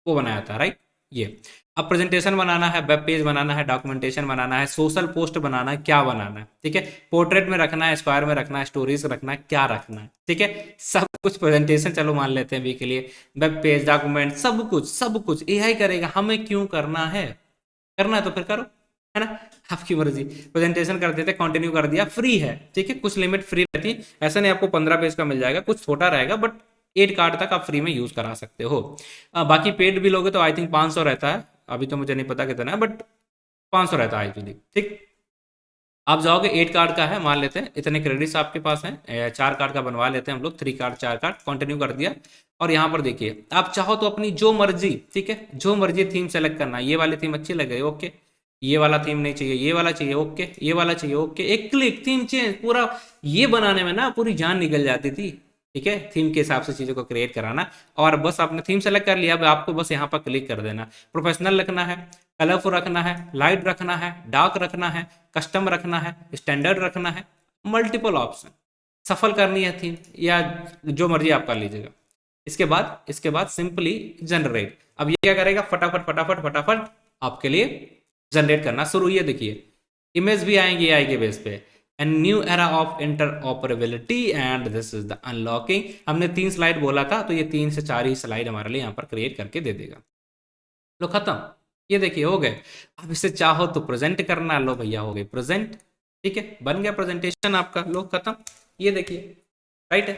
Speaker 1: वो बनाया था, राइट, ये। अब प्रेजेंटेशन बनाना है, वेब पेज बनाना है, डॉक्यूमेंटेशन बनाना है, सोशल पोस्ट बनाना है, क्या बनाना है, ठीक है, पोर्ट्रेट में रखना है, स्क्वायर में रखना है, स्टोरीज रखना है, क्या रखना है, ठीक है, सब कुछ प्रेजेंटेशन चलो मान लेते हैं अभी के लिए, वेब पेज, डॉक्यूमेंट, सब कुछ एआई करेगा। हमें क्यों करना है? करना है तो फिर करो, है ना, आपकी मर्जी। प्रेजेंटेशन कर देते, कंटिन्यू कर दिया, फ्री है, ठीक है, कुछ लिमिट फ्री रहती है। ऐसा नहीं आपको 15 पेज का मिल जाएगा, कुछ छोटा रहेगा, बट 8 कार्ड तक आप फ्री में यूज करा सकते हो। बाकी पेड भी लोगे तो आई थिंक 500 रहता है, अभी तो मुझे नहीं पता कितना है, बट 500 रहता है एक्चुअली, ठीक। आप जाओगे 8 कार्ड का है, मान लेते हैं इतने क्रेडिट्स आपके पास हैं, 4 कार्ड का बनवा लेते हैं हम लोग, 3 कार्ड 4 कार्ड, कंटिन्यू कर दिया। और यहाँ पर देखिए, आप चाहो तो अपनी जो मर्जी, ठीक है, जो मर्जी थीम सेलेक्ट करना। ये वाली थीम अच्छी लग रही है, ओके। ये वाला थीम नहीं चाहिए, ये वाला चाहिए, ओके। ये वाला चाहिए, ओके। एक क्लिक, थीम चेंज। पूरा ये बनाने में ना पूरी जान निकल जाती थी, ठीक है, थीम के हिसाब से चीज़ों को क्रिएट कराना। और बस आपने थीम सेलेक्ट कर लिया, अब आपको बस यहाँ पर क्लिक कर देना। प्रोफेशनल रखना है, कलरफुल रखना है, लाइट रखना है, डार्क रखना है, कस्टम रखना है, स्टैंडर्ड रखना है, मल्टीपल ऑप्शन, सफल करनी है थीम, या जो मर्जी आप कर लीजिएगा। इसके बाद सिंपली जनरेट। अब ये क्या करेगा, फटाफट फटाफट फटाफट आपके लिए जनरेट करना शुरू। ये देखिए इमेज भी आएंगी एआई के बेस पे। And new era of interoperability and this is the unlocking. हमने 3 स्लाइड बोला था, तो ये 3 से 4 ही स्लाइड हमारे लिए यहाँ पर क्रिएट करके दे देगा। लो खत्म, ये देखिए हो गए। अब इसे चाहो तो प्रेजेंट करना, लो भैया हो गई प्रेजेंट, ठीक है, बन गया प्रेजेंटेशन आपका, लो खत्म। ये देखिए, राइट है,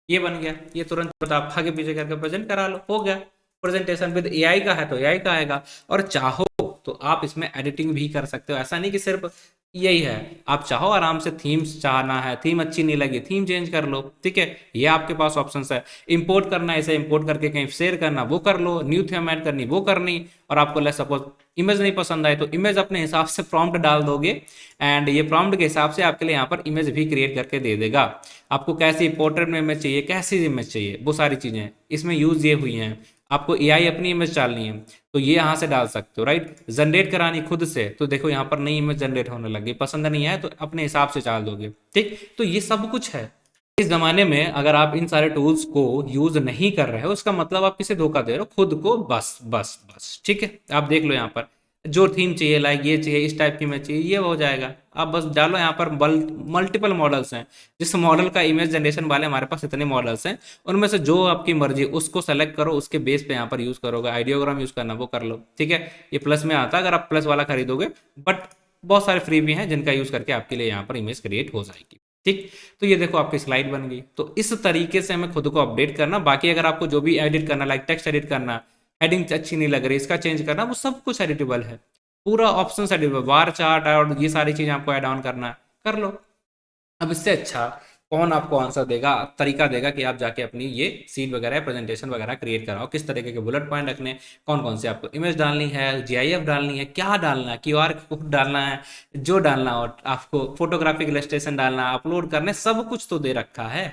Speaker 1: ये बन गया। ये तुरंत आप आगे पीछे करके प्रेजेंट करा लो, हो गया प्रेजेंटेशन। विद एआई का है तो एआई का आएगा, और चाहो तो आप इसमें एडिटिंग भी कर सकते हो। ऐसा नहीं कि सिर्फ यही है, आप चाहो आराम से थीम्स चाहना है, थीम अच्छी नहीं लगी, थीम चेंज कर लो, ठीक है, ये आपके पास ऑप्शन है। इंपोर्ट करना है, इसे इंपोर्ट करके कहीं शेयर करना, वो कर लो। न्यू थीम ऐड करनी, वो करनी। और आपको ले सपोज इमेज नहीं पसंद आए, तो इमेज अपने हिसाब से प्रॉम्प्ट डाल दोगे, एंड ये प्रॉम्प्ट के हिसाब से आपके लिए यहाँ पर इमेज भी क्रिएट करके दे देगा। आपको कैसी पोर्ट्रेट में इमेज चाहिए, कैसी इमेज चाहिए, वो सारी चीज़ें इसमें यूज ये हुई हैं। आपको एआई अपनी इमेज डालनी है तो ये यहाँ से डाल सकते हो, राइट। जनरेट करानी खुद से, तो देखो यहाँ पर नई इमेज जनरेट होने लगी। पसंद नहीं आए तो अपने हिसाब से डाल दोगे, ठीक। तो ये सब कुछ है। इस जमाने में अगर आप इन सारे टूल्स को यूज नहीं कर रहे हो, उसका मतलब आप किसे धोखा दे रहे हो, खुद को। बस बस बस, ठीक है। आप देख लो यहाँ पर जो थीम चाहिए, लाइक ये चाहिए, इस टाइप की इमेज चाहिए, ये हो जाएगा। आप बस डालो यहाँ पर। मल्टीपल मॉडल्स हैं, जिस मॉडल का इमेज जनरेशन वाले हमारे पास इतने मॉडल्स हैं, उनमें से जो आपकी मर्जी उसको सेलेक्ट करो, उसके बेस पे यहाँ पर यूज करोगे। आइडियोग्राम यूज करना वो कर लो, ठीक है। ये प्लस में आता है अगर आप प्लस वाला खरीदोगे, बट बहुत सारे फ्री भी हैं जिनका यूज करके आपके लिए यहाँ पर इमेज क्रिएट हो जाएगी, ठीक। तो ये देखो आपकी स्लाइड बन गई। तो इस तरीके से हमें खुद को अपडेट करना। बाकी अगर आपको जो भी एडिट करना, लाइक टेक्स्ट एडिट करना, हेडिंग अच्छी नहीं लग रही, इसका चेंज करना, वो सब कुछ एडिटेबल है। पूरा ऑप्शन एडिटेबल, बार चार्ट और ये सारी चीजें आपको ऐड ऑन करना है, कर लो। अब इससे अच्छा कौन आपको आंसर देगा, तरीका देगा कि आप जाके अपनी ये सीट वगैरह प्रेजेंटेशन वगैरह क्रिएट कराओ। किस तरीके के बुलेट पॉइंट रखने, कौन कौन से आपको इमेज डालनी है, जीआईएफ डालनी है, क्या डालना है, क्यूआर कोड डालना है, जो डालना हो आपको, फोटोग्राफिक इलस्ट्रेशन डालना, अपलोड करने, सब कुछ तो दे रखा है।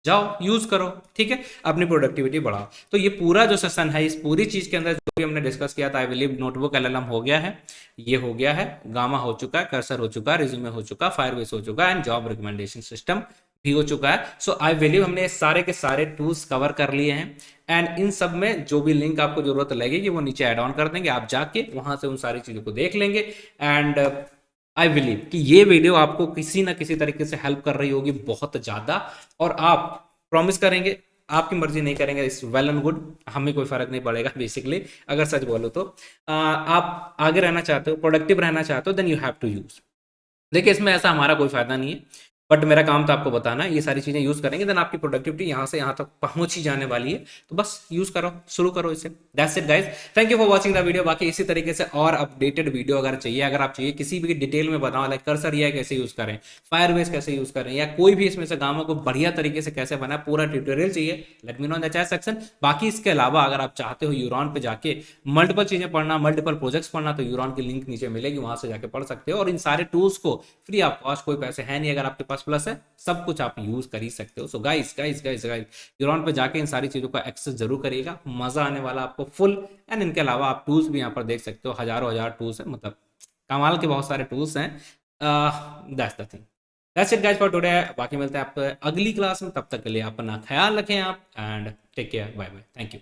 Speaker 1: जाओ यूज करो, ठीक है, अपनी प्रोडक्टिविटी बढ़ाओ। तो ये पूरा जो सेशन है, इस पूरी चीज के अंदर जो भी हमने डिस्कस किया था, आई बिलीव नोटबुक एलएलएम हो गया है, ये हो गया है, गामा हो चुका है, कर्सर हो चुका है, रिज्यूमे हो चुका है, फायरबेस हो चुका है, एंड जॉब रिकमेंडेशन सिस्टम भी हो चुका है। सो आई बिलीव हमने सारे के सारे टूल्स कवर कर लिए हैं, एंड इन सब में जो भी लिंक आपको जरूरत लगेगी वो नीचे ऐड ऑन कर देंगे, आप जाके वहां से उन सारी चीजों को देख लेंगे। एंड आई बिलीव कि ये वीडियो आपको किसी ना किसी तरीके से हेल्प कर रही होगी बहुत ज्यादा, और आप प्रॉमिस करेंगे, आपकी मर्जी नहीं करेंगे, इस वेल एंड गुड, हमें कोई फर्क नहीं पड़ेगा बेसिकली, अगर सच बोलो तो। आप आगे रहना चाहते हो, प्रोडक्टिव रहना चाहते हो, then you have to use. देखिए इसमें ऐसा हमारा कोई फायदा नहीं है, बट मेरा काम तो आपको बताना है, ये सारी चीजें यूज करेंगे देन आपकी प्रोडक्टिविटी यहाँ से यहाँ तक पहुंच ही जाने वाली है। तो बस यूज करो, शुरू करो इसे। That's it guys, thank you for watching the video. बाकी इसी तरीके से और अपडेटेड वीडियो अगर चाहिए, अगर आप चाहिए किसी भी डिटेल में बताओ, लाइक कर्सर ये कैसे यूज करें, फायरबेस कैसे यूज करें, या कोई भी इसमें से गामा को बढ़िया तरीके से कैसे बनाए, पूरा ट्यूटोरियल चाहिए, late me know in the chat section. बाकी इसके अलावा अगर आप चाहते हो यूरॉन पे जाके मल्टीपल चीजें पढ़ना, मल्टीपल प्रोजेक्ट्स पढ़ना, तो यूरॉन की लिंक नीचे मिलेगी, वहां से जाके पढ़ सकते हो। और इन सारे टूल्स को फ्री ऑफ कॉस्ट, कोई पैसे है नहीं, अगर आपके पास प्लस है, सब कुछ आप यूज कर ही सकते हो। So guys guys guys guys, यूरॉन पे जाके इन सारी चीजों का एक्सेस जरूर करिएगा, मजा आने वाला आपको फुल। एंड इनके अलावा आप टूल्स भी यहाँ पर देख सकते हो, हजारों हजार टूल्स हैं, मतलब कमाल के बहुत सारे टूल्स हैं। That's the thing, that's it guys for today. बाकी मिलते हैं आपको अगली क्लास में, तब तक के लिए अपना ख्याल रखें आप, and take care, bye bye, thank you.